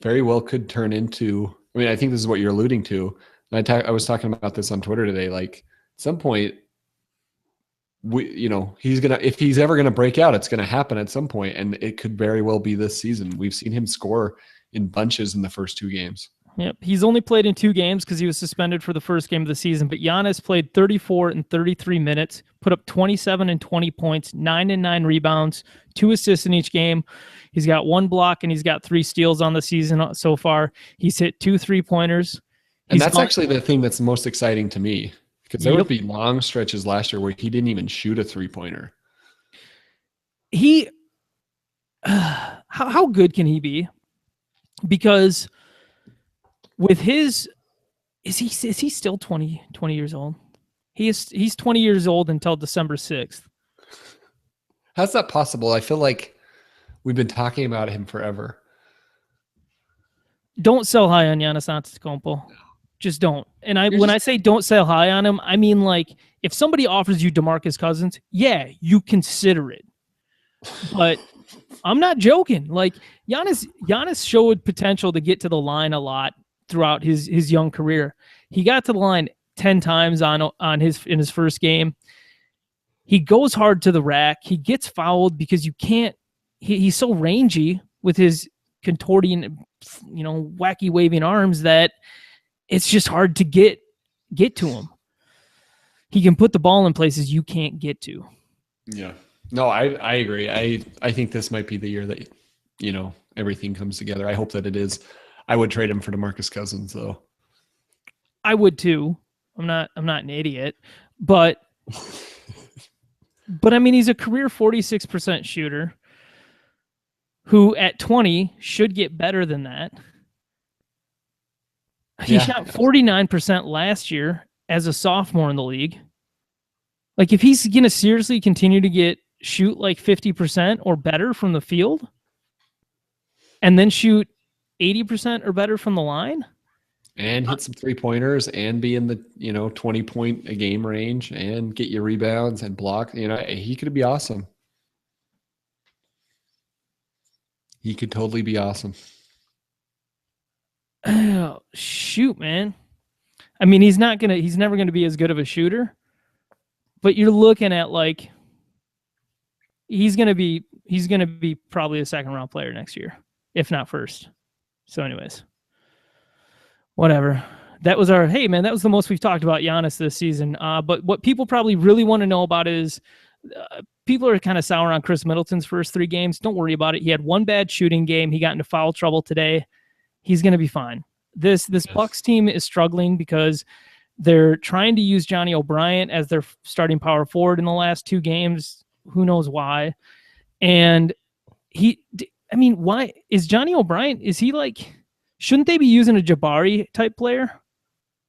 very well could turn into I mean, I think this is what you're alluding to. And I was talking about this on Twitter today. Like at some point, if he's ever gonna break out, it's gonna happen at some point, and it could very well be this season. We've seen him score in bunches in the first 2 games. Yep. He's only played in 2 games because he was suspended for the first game of the season, but Giannis played 34 and 33 minutes, put up 27 and 20 points, 9 and 9 rebounds, 2 assists in each game. He's got 1 block and he's got 3 steals on the season so far. He's hit 2 3-pointers. And that's actually the thing that's most exciting to me, because there would be long stretches last year where he didn't even shoot a 3-pointer. How good can he be? Because with his, is he still 20 years old? He's 20 years old until December 6th. How's that possible? I feel like we've been talking about him forever. Don't sell high on Giannis Antetokounmpo. Just don't. And when I say don't sell high on him, I mean, like, if somebody offers you DeMarcus Cousins, yeah, you consider it. But I'm not joking. Like, Giannis showed potential to get to the line a lot throughout his young career. He got to the line 10 times in his first game. He goes hard to the rack. He gets fouled because you can't. He's so rangy with his contorting, wacky waving arms that it's just hard to get to him. He can put the ball in places you can't get to. Yeah. No, I agree. I think this might be the year that, everything comes together. I hope that it is. I would trade him for DeMarcus Cousins, though. I would too. I'm not an idiot, but I mean, he's a career 46% shooter who at 20 should get better than that. He shot 49% last year as a sophomore in the league. Like, if he's going to seriously continue to shoot like 50% or better from the field and then shoot 80% or better from the line and hit some 3-pointers and be in the 20 point a game range and get your rebounds and block, he could be awesome. He could totally be awesome. Oh, shoot, man. I mean, he's never going to be as good of a shooter, but you're looking at, like, he's going to be probably a 2nd-round player next year, if not first. So anyways, whatever. That was that was the most we've talked about Giannis this season. But what people probably really want to know about is people are kind of sour on Chris Middleton's first 3 games. Don't worry about it. He had 1 bad shooting game. He got into foul trouble today. He's going to be fine. This Bucks team is struggling because they're trying to use Johnny O'Bryant as their starting power forward in the last 2 games. Who knows why? And why is Johnny O'Bryant? Is he like? Shouldn't they be using a Jabari type player?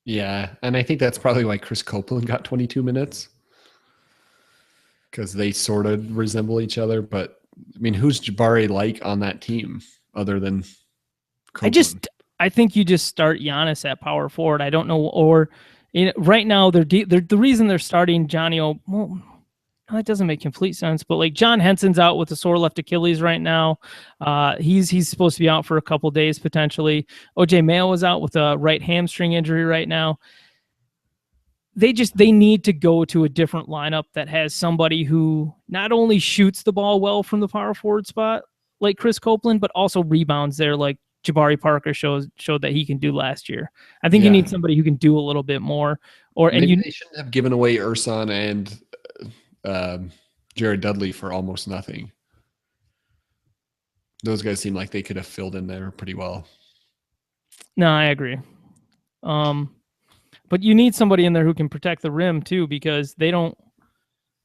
Yeah, and I think that's probably why Chris Copeland got 22 minutes, because they sort of resemble each other. But I mean, who's Jabari like on that team other than Copeland? I think you just start Giannis at power forward. I don't know, or right now they're the reason they're starting Johnny. That doesn't make complete sense, but like John Henson's out with a sore left Achilles right now. He's supposed to be out for a couple days potentially. OJ Mayo is out with a right hamstring injury right now. They need to go to a different lineup that has somebody who not only shoots the ball well from the power forward spot like Chris Copeland, but also rebounds there like Jabari Parker showed that he can do last year. I think you need somebody who can do a little bit more. They shouldn't have given away Ersan and Jared Dudley for almost nothing. Those guys seem like they could have filled in there pretty well. No, I agree. But you need somebody in there who can protect the rim too, because they don't.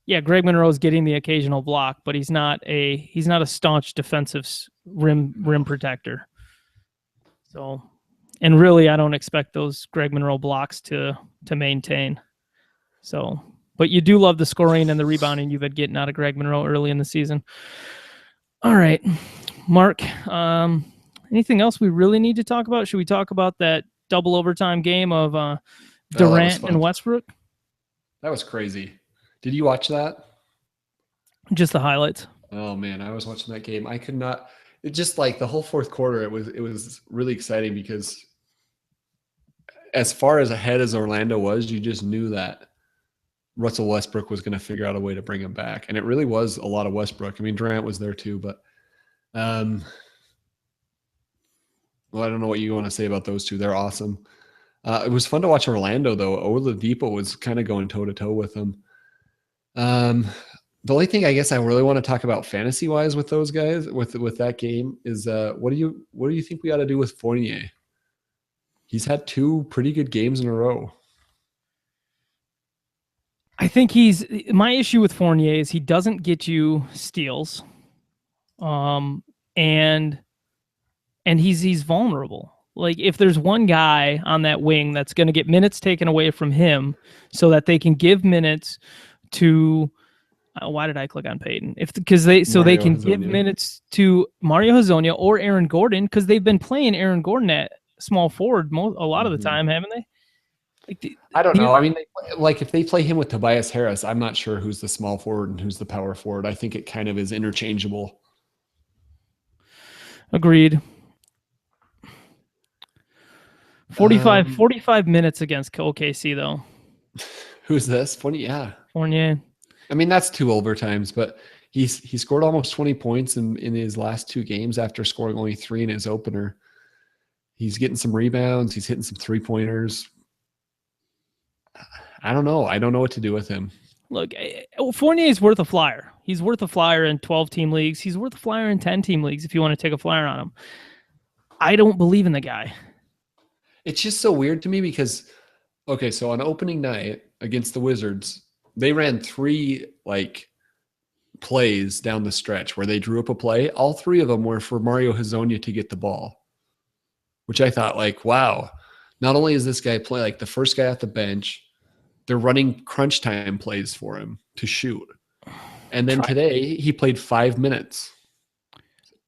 Yeah, Greg Monroe's getting the occasional block, but he's not a staunch defensive rim protector. So, and really, I don't expect those Greg Monroe blocks to maintain. So. But you do love the scoring and the rebounding you've been getting out of Greg Monroe early in the season. All right, Mark, anything else we really need to talk about? Should we talk about that double overtime game of Durant and Westbrook? That was crazy. Did you watch that? Just the highlights. Oh, man, I was watching that game. I could not – it just like the whole fourth quarter, it was really exciting because as far as ahead as Orlando was, you just knew that Russell Westbrook was going to figure out a way to bring him back. And it really was a lot of Westbrook. I mean, Durant was there too, but well, I don't know what you want to say about those two. They're awesome. It was fun to watch Orlando, though. Oladipo was kind of going toe-to-toe with them. The only thing I guess I really want to talk about fantasy-wise with those guys, with that game, is what do you think we ought to do with Fournier? He's had 2 pretty good games in a row. I think my issue with Fournier is he doesn't get you steals, and he's vulnerable. Like, if there's one guy on that wing that's going to get minutes taken away from him so that they can give minutes to why did I click on Peyton? They can give minutes to Mario Hezonja or Aaron Gordon, because they've been playing Aaron Gordon at small forward a lot of the time, haven't they? I don't know. I mean, like, if they play him with Tobias Harris, I'm not sure who's the small forward and who's the power forward. I think it kind of is interchangeable. Agreed. 45 minutes against OKC, though. Who's this? Fournier. I mean, that's 2 overtimes, but he scored almost 20 points in his last 2 games after scoring only 3 in his opener. He's getting some rebounds. He's hitting some 3-pointers. I don't know. I don't know what to do with him. Look, Fournier is worth a flyer. He's worth a flyer in 12-team leagues. He's worth a flyer in 10-team leagues if you want to take a flyer on him. I don't believe in the guy. It's just so weird to me because, okay, so on opening night against the Wizards, they ran 3 plays down the stretch where they drew up a play. All 3 of them were for Mario Hezonja to get the ball, which I thought, wow, not only is this guy play the first guy off the bench, they're running crunch time plays for him to shoot. And then today he played 5 minutes.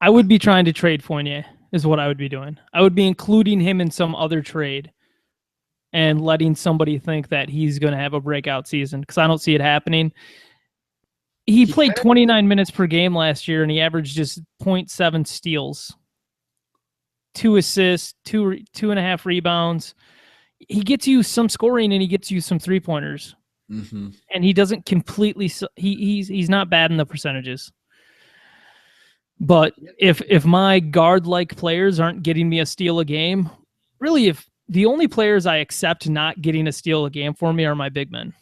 I would be trying to trade Fournier is what I would be doing. I would be including him in some other trade and letting somebody think that he's going to have a breakout season, because I don't see it happening. He played 29 minutes per game last year, and he averaged just 0.7 steals, 2 assists, 2.5 rebounds. He gets you some scoring and he gets you some 3-pointers. Mm-hmm. And he doesn't completely he's not bad in the percentages. But if my guard-like players aren't getting me a steal a game, really, if the only players I accept not getting a steal a game for me are my big men.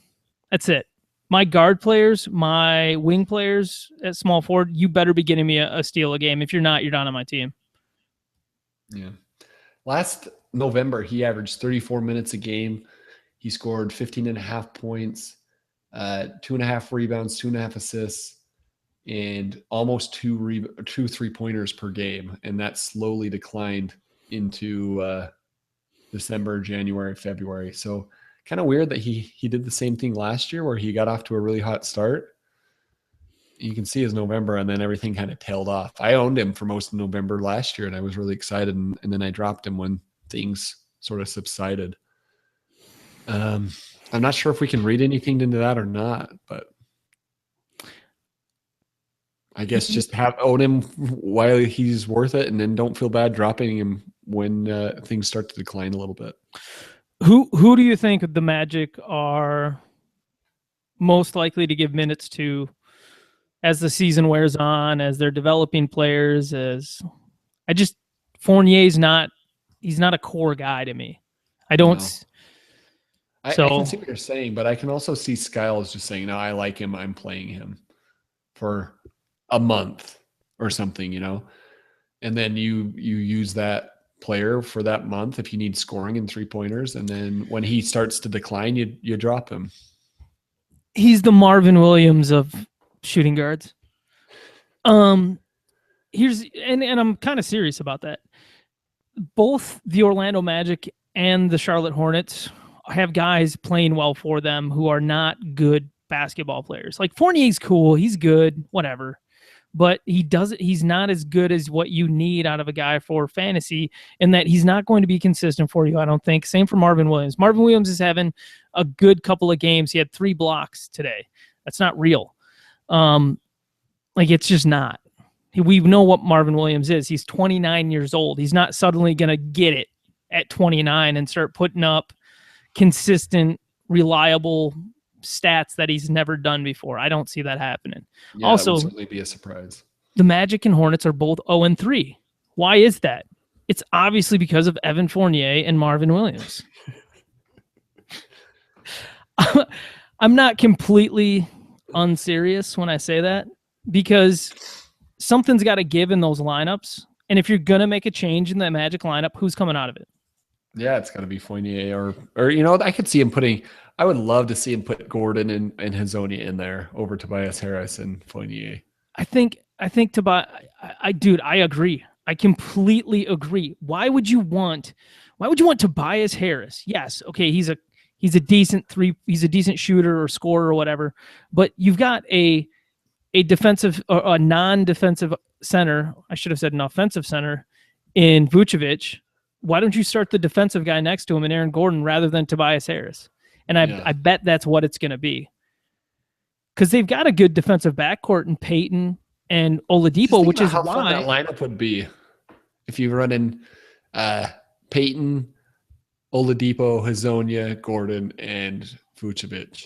That's it. My guard players, my wing players at small forward, you better be getting me a steal a game. If you're not, you're not on my team. Yeah. Last November, he averaged 34 minutes a game. He scored 15.5 points, 2.5 rebounds, 2.5 assists, and almost 2 3-pointers per game. And that slowly declined into December, January, February. So kind of weird that he did the same thing last year where he got off to a really hot start. You can see his November, and then everything kind of tailed off. I owned him for most of November last year, and I was really excited, and then I dropped him when things sort of subsided. I'm not sure if we can read anything into that or not, but I guess just own him while he's worth it, and then don't feel bad dropping him when things start to decline a little bit. Who do you think the Magic are most likely to give minutes to as the season wears on, as they're developing players? Fournier's he's not a core guy to me. I don't. No. I can see what you're saying, but I can also see Skiles just saying, no, I like him. I'm playing him for a month or something, and then you use that player for that month if you need scoring and 3-pointers, and then when he starts to decline, you drop him. He's the Marvin Williams of shooting guards. And I'm kind of serious about that. Both the Orlando Magic and the Charlotte Hornets have guys playing well for them who are not good basketball players. Like, Fournier's cool, he's good, whatever. But he's not as good as what you need out of a guy for fantasy, in that he's not going to be consistent for you, I don't think. Same for Marvin Williams. Marvin Williams is having a good couple of games. He had 3 blocks today. That's not real. It's just not. We know what Marvin Williams is. He's 29 years old. He's not suddenly going to get it at 29 and start putting up consistent, reliable stats that he's never done before. I don't see that happening. Yeah, Also, it would certainly be a surprise. The Magic and Hornets are both 0-3. Why is that? It's obviously because of Evan Fournier and Marvin Williams. I'm not completely unserious when I say that, because something's got to give in those lineups. And if you're going to make a change in the Magic lineup, who's coming out of it? Yeah, it's got to be Fournier or I could see him I would love to see him put Gordon and Hazonia in there over Tobias Harris and Fournier. I think Tobias, I agree. I completely agree. Why would you want Tobias Harris? Yes. Okay. He's a decent shooter or scorer or whatever, but you've got a defensive or a non-defensive center. I should have said an offensive center in Vucevic. Why don't you start the defensive guy next to him in Aaron Gordon rather than Tobias Harris? And I bet that's what it's going to be, because they've got a good defensive backcourt in Peyton and Oladipo, which is how why fun that lineup would be if you run in Peyton, Oladipo, Hazonia, Gordon, and Vucevic.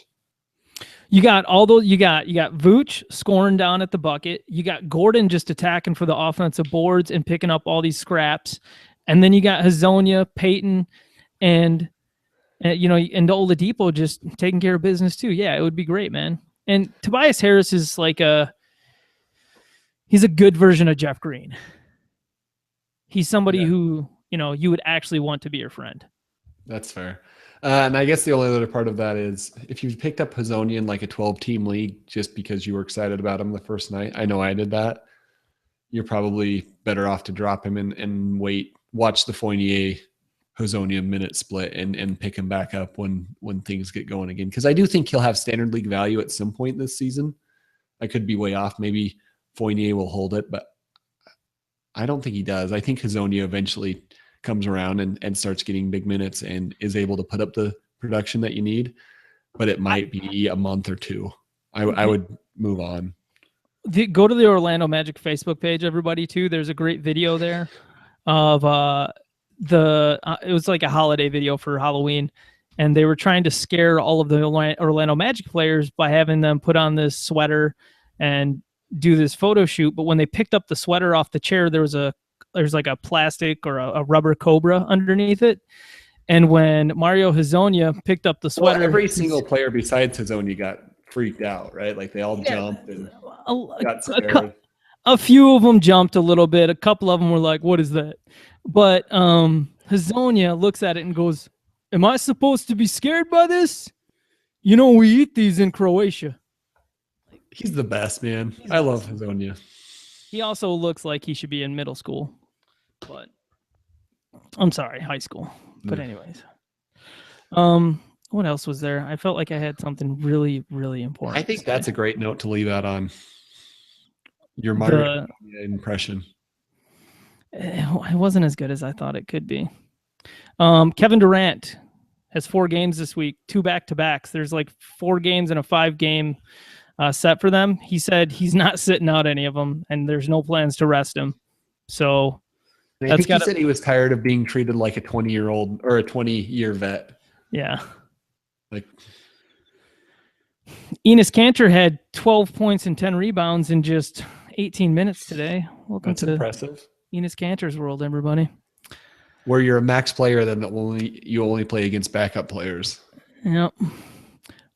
You got all those. You got Vooch scoring down at the bucket. You got Gordon just attacking for the offensive boards and picking up all these scraps, and then you got Hazonia, Peyton, and and Oladipo just taking care of business too. Yeah, it would be great, man. And Tobias Harris is he's a good version of Jeff Green. He's somebody who you would actually want to be your friend. That's fair. And I guess the only other part of that is if you picked up Hazonia in like a 12-team league just because you were excited about him the first night, I know I did that, you're probably better off to drop him and watch the Fournier Hazonia minute split and pick him back up when things get going again. Because I do think he'll have standard league value at some point this season. I could be way off. Maybe Fournier will hold it, but I don't think he does. I think Hazonia eventually comes around and starts getting big minutes and is able to put up the production that you need, but it might be a month or two. I would move on. Go to the Orlando Magic Facebook page, everybody, too. There's a great video there of it was like a holiday video for Halloween, and they were trying to scare all of the Orlando Magic players by having them put on this sweater and do this photo shoot. But when they picked up the sweater off the chair, there's like a plastic or a rubber cobra underneath it. And when Mario Hazonia picked up the sweater, every single player besides Hazonia got freaked out, right? Like they all jumped and got scared. A few of them jumped a little bit. A couple of them were like, "What is that?" But Hazonia looks at it and goes, "Am I supposed to be scared by this? We eat these in Croatia." He's the best, man. I love Hazonia. He also looks like he should be in middle school, but I'm sorry, high school. But anyways, what else was there? I felt like I had something really, really important. I think that's a great note to leave out on. Your Mario impression. It wasn't as good as I thought it could be. Kevin Durant has 4 games this week, 2 back-to-backs. There's like 4 games and a 5-game set for them. He said he's not sitting out any of them, and there's no plans to rest him. So I think he said he was tired of being treated like a 20-year-old or a 20-year vet. Yeah. Like Enes Kanter had 12 points and 10 rebounds in just 18 minutes today. Welcome to impressive. Enes Kanter's world, everybody. Where you're a max player, then you only play against backup players. Yep.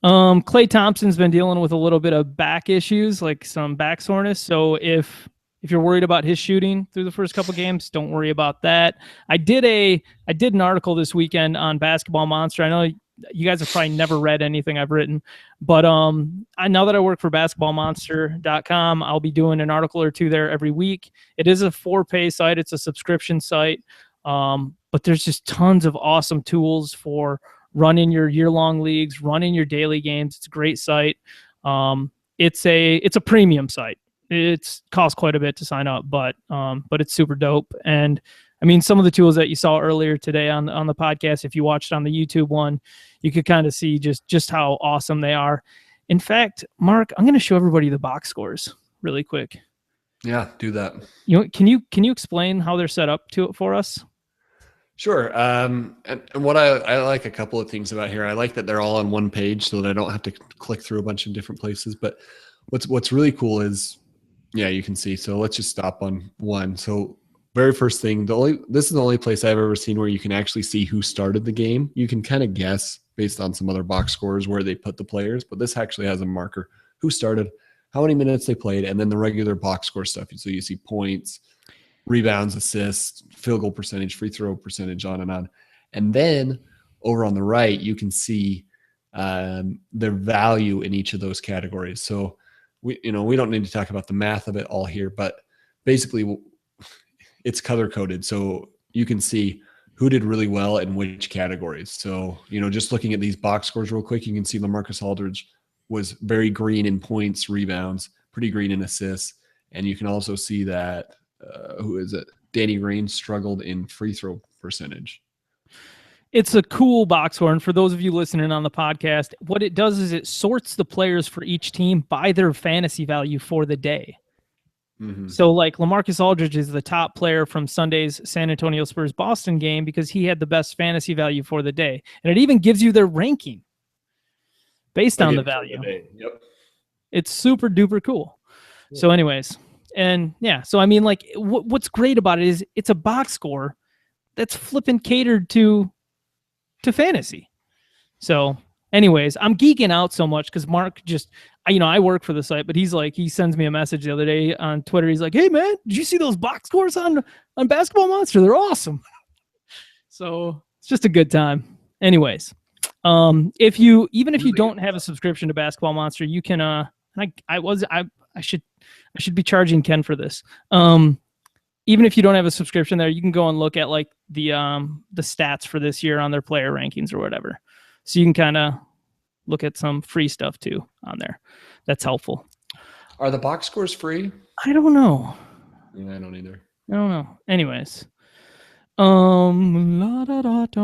Klay Thompson's been dealing with a little bit of back issues, like some back soreness. So if you're worried about his shooting through the first couple games, don't worry about that. I did an article this weekend on Basketball Monster. I know you guys have probably never read anything I've written, but now that I work for basketballmonster.com, I'll be doing an article or 2 there every week. It is a 4-pay site. It's a subscription site. But there's just tons of awesome tools for running your year-long leagues, running your daily games. It's a great site. It's a premium site. It costs quite a bit to sign up, but it's super dope. And I mean, some of the tools that you saw earlier today on the podcast, if you watched on the YouTube one, you could kind of see just how awesome they are. In fact, Mark, I'm going to show everybody the box scores really quick. Yeah, do that. Can you explain how they're set up for us? Sure. And what I like a couple of things about here. I like that they're all on one page so that I don't have to click through a bunch of different places. But what's really cool is, yeah, you can see. So let's just stop on one. So very first thing, this is the only place I've ever seen where you can actually see who started the game. You can kind of guess based on some other box scores where they put the players, but this actually has a marker who started, how many minutes they played, and then the regular box score stuff. So you see points, rebounds, assists, field goal percentage, free throw percentage, on and on. And then over on the right, you can see their value in each of those categories. So we don't need to talk about the math of it all here, but basically it's color coded. So you can see who did really well in which categories. So, just looking at these box scores real quick, you can see LaMarcus Aldridge was very green in points, rebounds, pretty green in assists. And you can also see that who is it? Danny Green struggled in free throw percentage. It's a cool box score. And for those of you listening on the podcast, what it does is it sorts the players for each team by their fantasy value for the day. Mm-hmm. So like LaMarcus Aldridge is the top player from Sunday's San Antonio Spurs Boston game because he had the best fantasy value for the day. And it even gives you their ranking based on the value. Yep. It's super duper cool. Yeah. So anyways, and yeah, so I mean, like what's great about it is it's a box score that's flipping catered to fantasy. So anyways, I'm geeking out so much because Mark just, I work for the site, but he sends me a message the other day on Twitter. He's like, hey man, did you see those box scores on Basketball Monster? They're awesome. So it's just a good time. Anyways, if you don't have a subscription to Basketball Monster, you can, I should be charging Ken for this. Even if you don't have a subscription there, you can go and look at like the stats for this year on their player rankings or whatever. So you can kind of look at some free stuff too on there. That's helpful. Are the box scores free? I don't know. Yeah, I don't either. I don't know. Anyways.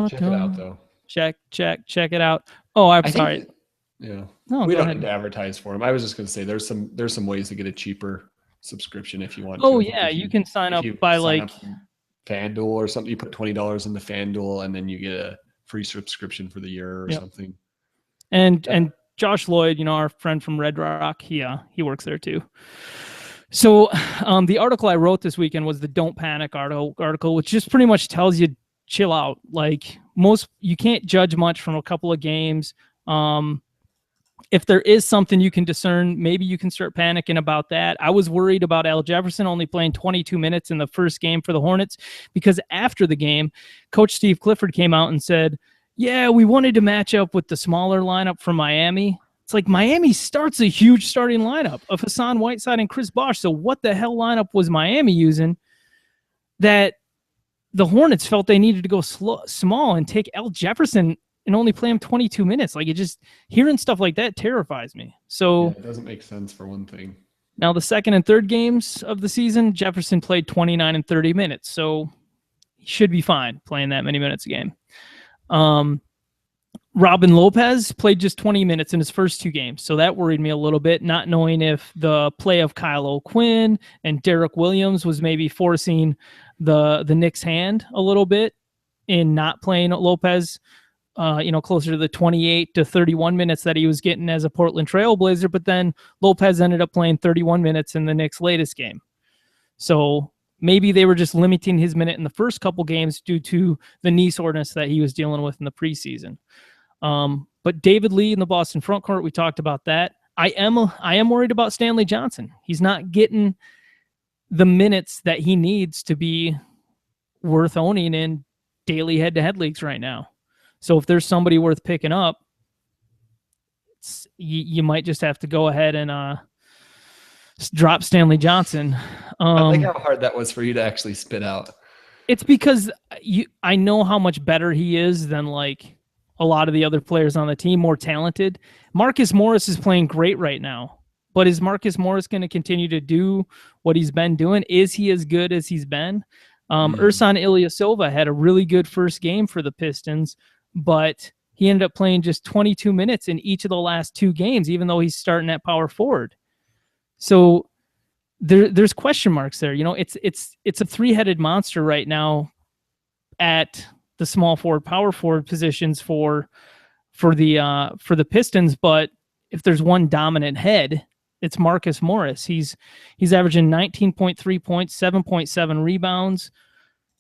Check it out though. Check it out. Oh, I'm sorry. Yeah. No, we don't need to advertise for them. I was just going to say there's some ways to get a cheaper subscription if you want to. Oh yeah, you can sign up by like FanDuel or something. You put $20 into FanDuel and then you get a free subscription for the year or something. And Josh Lloyd, our friend from Red Rock, he works there too. So the article I wrote this weekend was the Don't Panic article, which just pretty much tells you chill out. Like you can't judge much from a couple of games. If there is something you can discern, maybe you can start panicking about that. I was worried about Al Jefferson only playing 22 minutes in the first game for the Hornets because after the game, Coach Steve Clifford came out and said, yeah, we wanted to match up with the smaller lineup from Miami. It's like Miami starts a huge starting lineup of Hassan Whiteside and Chris Bosh. So what the hell lineup was Miami using that the Hornets felt they needed to go small and take Al Jefferson and only play him 22 minutes? Like, it just, hearing stuff like that terrifies me. So it doesn't make sense for one thing. Now the second and third games of the season, Jefferson played 29 and 30 minutes. So he should be fine playing that many minutes a game. Robin Lopez played just 20 minutes in his first two games. So that worried me a little bit, not knowing if the play of Kyle O'Quinn and Derek Williams was maybe forcing the Knicks' hand a little bit in not playing Lopez, closer to the 28 to 31 minutes that he was getting as a Portland Trailblazer. But then Lopez ended up playing 31 minutes in the Knicks' latest game. So maybe they were just limiting his minute in the first couple games due to the knee soreness that he was dealing with in the preseason. But David Lee in the Boston front court, we talked about that. I am worried about Stanley Johnson. He's not getting the minutes that he needs to be worth owning in daily head-to-head leagues right now. So if there's somebody worth picking up, you might just have to go ahead and drop Stanley Johnson. I think how hard that was for you to actually spit out. It's because I know how much better he is than like a lot of the other players on the team, more talented. Marcus Morris is playing great right now, but is Marcus Morris going to continue to do what he's been doing? Is he as good as he's been? Ersan Ilyasova had a really good first game for the Pistons, but he ended up playing just 22 minutes in each of the last two games, even though he's starting at power forward. So there's question marks there. It's a three-headed monster right now at the small forward, power forward positions for the Pistons. But if there's one dominant head, it's Marcus Morris. He's averaging 19.3 points, 7.7 rebounds.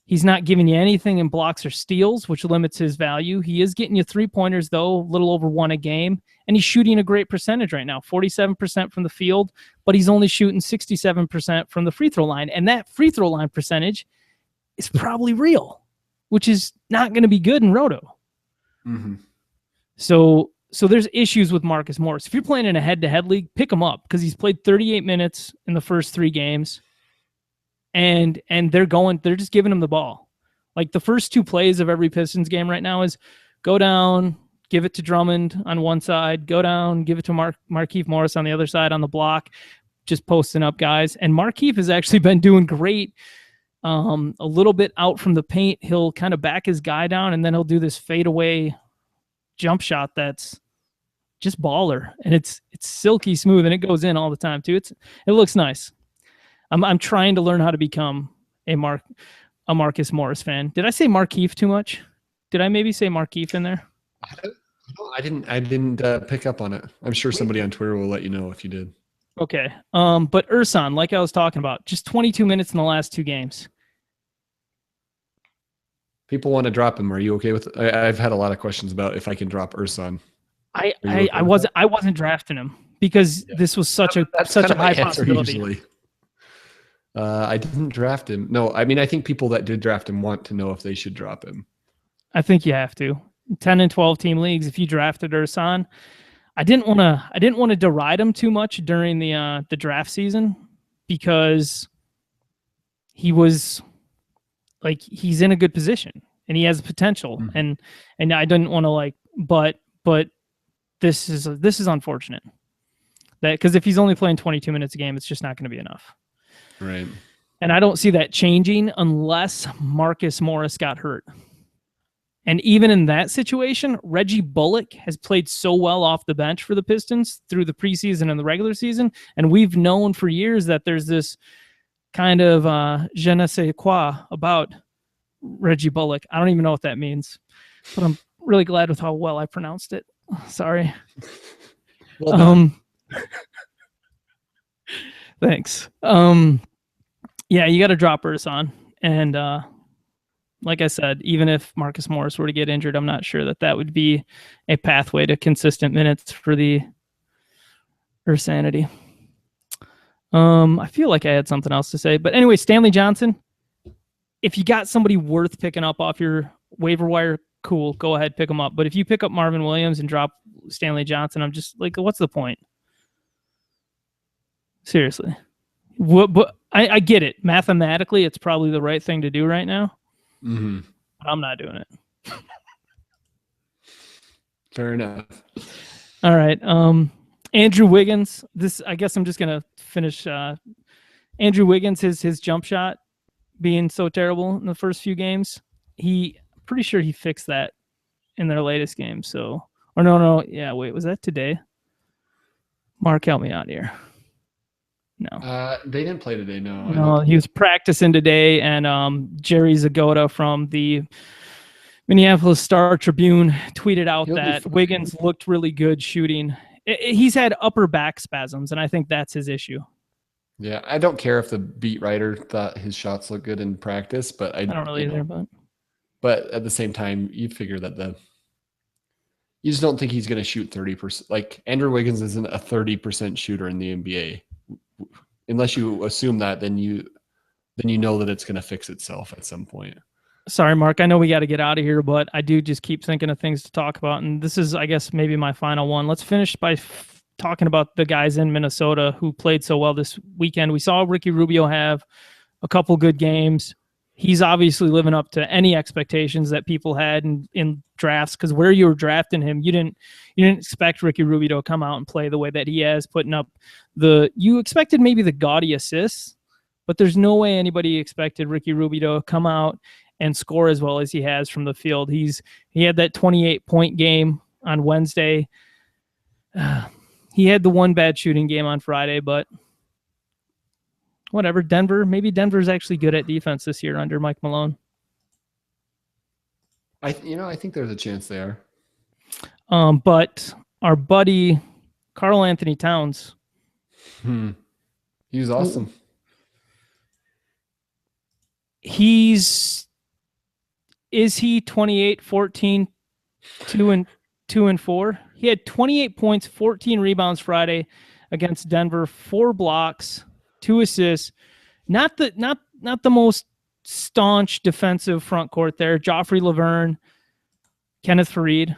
He's not giving you anything in blocks or steals, which limits his value. He is getting you 3-pointers, though, a little over 1 a game. And he's shooting a great percentage right now, 47% from the field, but he's only shooting 67% from the free throw line. And that free throw line percentage is probably real, which is not going to be good in Roto. Mm-hmm. So there's issues with Marcus Morris. If you're playing in a head-to-head league, pick him up because he's played 38 minutes in the first 3 games. And they're just giving him the ball. Like the first 2 plays of every Pistons game right now is go down, give it to Drummond on one side, go down, give it to Markieff Morris on the other side on the block, just posting up guys. And Markieff has actually been doing great. A little bit out from the paint, he'll kind of back his guy down, and then he'll do this fadeaway jump shot that's just baller, and it's silky smooth, and it goes in all the time too. It looks nice. I'm trying to learn how to become a Marcus Morris fan. Did I say Markieff too much? Did I maybe say Markieff in there? I didn't pick up on it. I'm sure somebody on Twitter will let you know if you did. Okay. But Ersan, like I was talking about, just 22 minutes in the last 2 games. People want to drop him. Are you okay with? I've had a lot of questions about if I can drop Ersan. I wasn't drafting him because this was such a high possibility. Usually. I didn't draft him. No, I mean I think people that did draft him want to know if they should drop him. I think you have to. 10 and 12 team leagues. If you drafted Ersan, I didn't want to deride him too much during the draft season because he was like he's in a good position and he has potential and I didn't want to but this is unfortunate that because if he's only playing 22 minutes a game, it's just not going to be enough. Right. And I don't see that changing unless Marcus Morris got hurt. And even in that situation, Reggie Bullock has played so well off the bench for the Pistons through the preseason and the regular season. And we've known for years that there's this kind of je ne sais quoi about Reggie Bullock. I don't even know what that means, but I'm really glad with how well I pronounced it. Sorry. Well done. Thanks. Yeah, you got to drop Ersan. And like I said, even if Marcus Morris were to get injured, I'm not sure that would be a pathway to consistent minutes for the Ersanity. I feel like I had something else to say. But anyway, Stanley Johnson, if you got somebody worth picking up off your waiver wire, cool, go ahead, pick him up. But if you pick up Marvin Williams and drop Stanley Johnson, I'm just like, what's the point? Seriously. But I get it. Mathematically, it's probably the right thing to do right now. Mm-hmm. But I'm not doing it. Fair enough. All right. Andrew Wiggins. I guess I'm just gonna finish. Andrew Wiggins, his jump shot being so terrible in the first few games. Pretty sure he fixed that in their latest game. So, or no. Yeah, wait, was that today? Mark, help me out here. No. They didn't play today. No, he was practicing today, and Jerry Zagota from the Minneapolis Star-Tribune tweeted out that Wiggins looked really good shooting. He's had upper back spasms, and I think that's his issue. Yeah, I don't care if the beat writer thought his shots look good in practice, but I don't really either. But at the same time, you figure that you just don't think he's going to shoot 30%. Like Andrew Wiggins isn't a 30% shooter in the NBA. Unless you assume that, then you know that it's going to fix itself at some point. Sorry, Mark. I know we got to get out of here, but I do just keep thinking of things to talk about. And this is, I guess, maybe my final one. Let's finish by talking about the guys in Minnesota who played so well this weekend. We saw Ricky Rubio have a couple good games. He's obviously living up to any expectations that people had in drafts, because where you were drafting him, you didn't expect Ricky Rubio to come out and play the way that he has, putting up you expected maybe the gaudy assists, but there's no way anybody expected Ricky Rubio to come out and score as well as he has from the field. He had that 28-point game on Wednesday. He had the one bad shooting game on Friday, but whatever. Maybe Denver's actually good at defense this year under Mike Malone. I think there's a chance they are. But our buddy Karl Anthony Towns, He was awesome. Is he 28, 14, 2 and 4? He had 28 points, 14 rebounds Friday against Denver, 4 blocks, 2 assists. Not the most staunch defensive front court there. Joffrey Laverne, Kenneth Faried.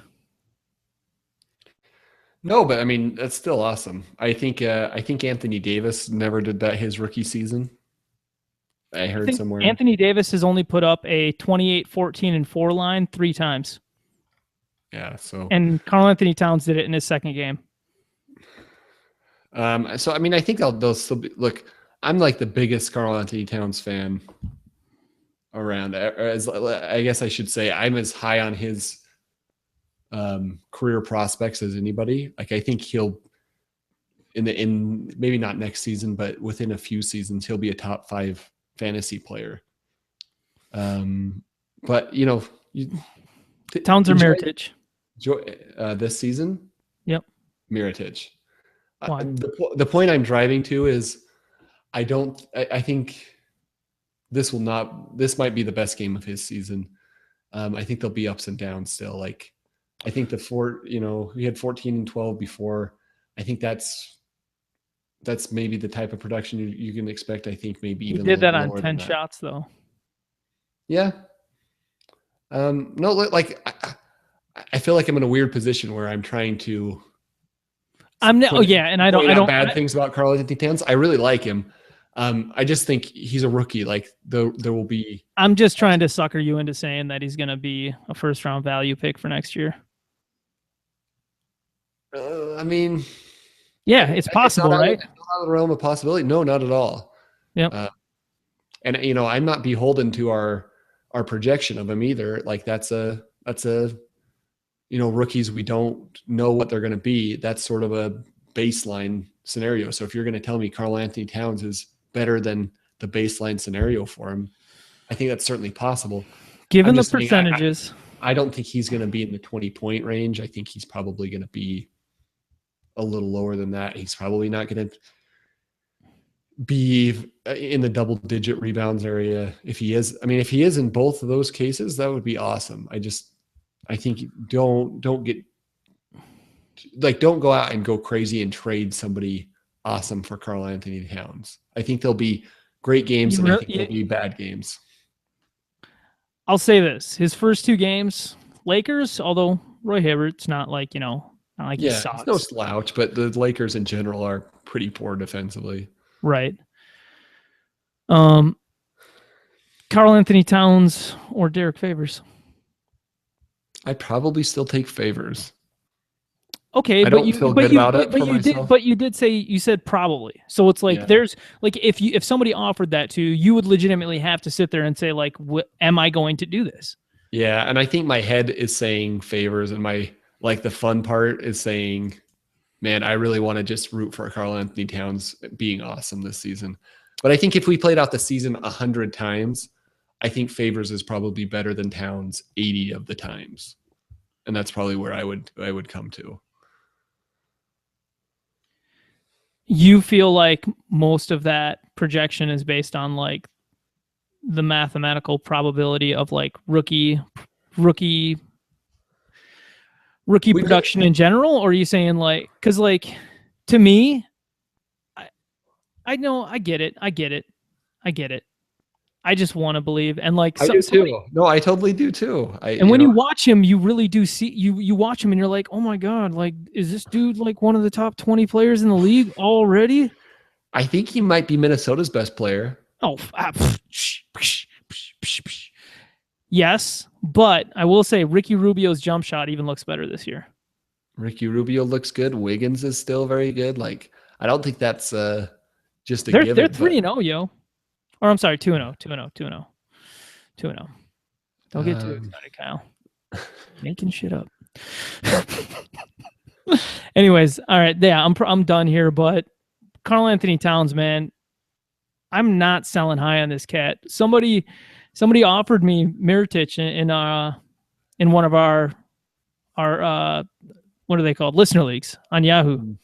No, but I mean that's still awesome. I think Anthony Davis never did that his rookie season. I heard somewhere. Anthony Davis has only put up a 28, 14, and 4 line 3 times. Yeah, so and Karl Anthony Towns did it in his second game. So I mean, I think they'll still be. Look, I'm like the biggest Karl Anthony Towns fan around. As I guess I should say, I'm as high on his career prospects as anybody. Like I think he'll in maybe not next season, but within a few seasons, he'll be a top 5 fantasy player. But Towns or Mirotic? This season? Yep. Mirotic. Why? The point I'm driving to is I think this might be the best game of his season. I think there'll be ups and downs still. Like I think we had 14 and 12 before. I think that's maybe the type of production you can expect. I think maybe even he did that on 10 shots though. Yeah. No, like I feel like I'm in a weird position where I'm trying to. I don't bad things about Karl Anthony Towns. I really like him. I just think he's a rookie. Like there will be. I'm just trying to sucker you into saying that he's going to be a first round value pick for next year. I mean, yeah, it's possible, right? It's not out of the realm of possibility. No, not at all. Yeah. And I'm not beholden to our projection of him either. Like that's a rookies, we don't know what they're going to be. That's sort of a baseline scenario. So if you're going to tell me Karl Anthony Towns is better than the baseline scenario for him, I think that's certainly possible. Given the percentages, I don't think he's going to be in the 20-point range. I think he's probably going to be a little lower than that. He's probably not going to be in the double-digit rebounds area. If he is in both of those cases, that would be awesome. I think don't go out and go crazy and trade somebody awesome for Karl Anthony Towns. I think there'll be great games and I think there'll be bad games. I'll say this: his first 2 games, Lakers. Although Roy Hibbert's not like he sucks. He's no slouch, but the Lakers in general are pretty poor defensively. Right. Karl Anthony Towns or Derek Favors? I'd probably still take Favors. Okay, but you did say, you said probably. So it's like there's like if somebody offered that to you, you would legitimately have to sit there and say like, am I going to do this? Yeah, and I think my head is saying Favors, and the fun part is saying, man, I really want to just root for Karl Anthony Towns being awesome this season. But I think if we played out the season 100 times, I think Favors is probably better than Towns 80 of the times. And that's probably where I would come to. You feel like most of that projection is based on like the mathematical probability of like rookie production in general, or are you saying like, because like to me, I know I get it. I just want to believe, and like I do too. No, I totally do too. When you watch him, you really do see you watch him, and you're like, oh my god, like is this dude like one of the top 20 players in the league already? I think he might be Minnesota's best player. Oh, yes, but I will say Ricky Rubio's jump shot even looks better this year. Ricky Rubio looks good. Wiggins is still very good. Like I don't think that's just a given. They're 3-0, yo. Or I'm sorry, 2-0. Don't get too excited, Kyle. Making shit up. Anyways, all right, yeah, I'm done here. But Karl Anthony Towns, man, I'm not selling high on this cat. Somebody offered me Mirotic in one of our what are they called? Listener leagues on Yahoo. Now,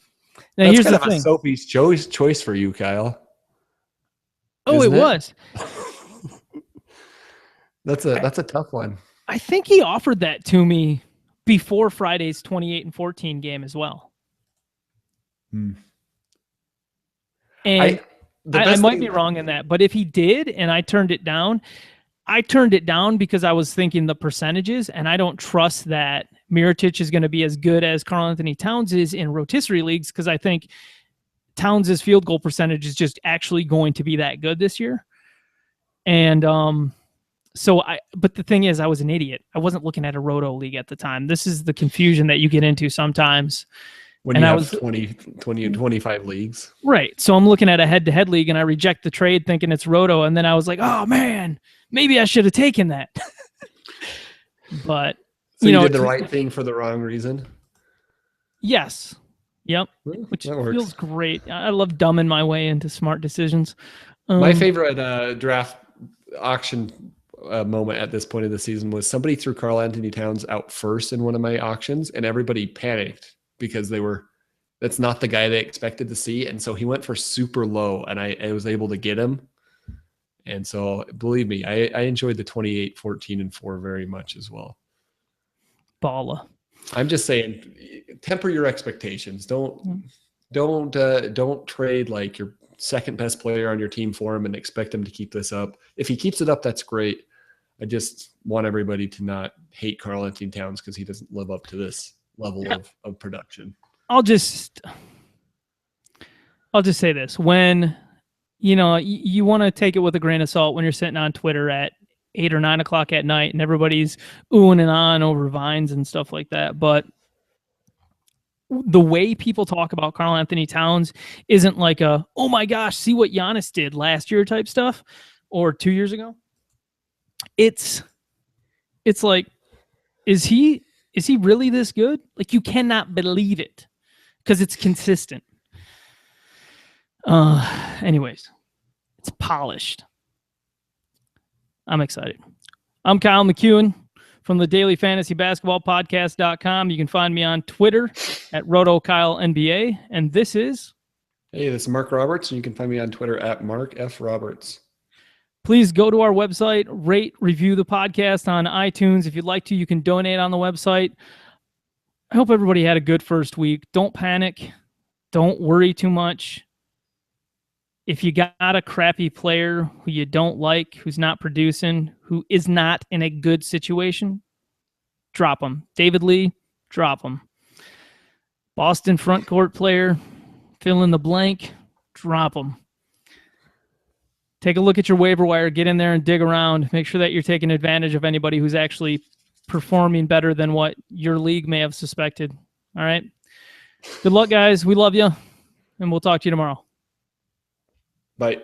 That's here's kind the of a thing. Sophie's choice for you, Kyle. Oh, Isn't it was. That's a tough one. I think he offered that to me before Friday's 28-14 game as well. And I might be wrong in that, but if he did and I turned it down because I was thinking the percentages, and I don't trust that Mirotic is going to be as good as Karl-Anthony Towns is in rotisserie leagues, because I think Towns' field goal percentage is just actually going to be that good this year. And but the thing is, I was an idiot. I wasn't looking at a roto league at the time. This is the confusion that you get into sometimes. When you have 20 and 25 leagues. Right. So I'm looking at a head-to-head league, and I reject the trade thinking it's roto, and then I was like, oh, man, maybe I should have taken that. But, so you did the right thing for the wrong reason? Yes. Yep. Which feels great. I love dumbing my way into smart decisions. My favorite draft auction moment at this point of the season was somebody threw Karl-Anthony Towns out first in one of my auctions, and everybody panicked because that's not the guy they expected to see. And so he went for super low, and I was able to get him. And so believe me, I enjoyed the 28, 14, and 4 very much as well. Balla. I'm just saying, temper your expectations. Don't trade like your second best player on your team for him and expect him to keep this up. If he keeps it up, that's great. I just want everybody to not hate Karl-Anthony Towns because he doesn't live up to this level of production. I'll just say this. When, you want to take it with a grain of salt when you're sitting on Twitter at 8 or 9 o'clock at night and everybody's oohing and on over vines and stuff like that. But the way people talk about Karl-Anthony Towns isn't like oh my gosh, see what Giannis did last year type stuff or 2 years ago. It's like, is he really this good? Like, you cannot believe it because it's consistent. Anyways, it's polished. I'm excited. I'm Kyle McEwen from the Daily Fantasy Basketball Podcast.com. You can find me on Twitter at RotoKyleNBA. And this is... Hey, this is Mark Roberts, and you can find me on Twitter at Mark F. Roberts. Please go to our website, rate, review the podcast on iTunes. If you'd like to, you can donate on the website. I hope everybody had a good first week. Don't panic. Don't worry too much. If you got a crappy player who you don't like, who's not producing, who is not in a good situation, drop him. David Lee, drop him. Boston front court player, fill in the blank, drop him. Take a look at your waiver wire, get in there and dig around. Make sure that you're taking advantage of anybody who's actually performing better than what your league may have suspected. All right? Good luck, guys. We love you, and we'll talk to you tomorrow. Bye.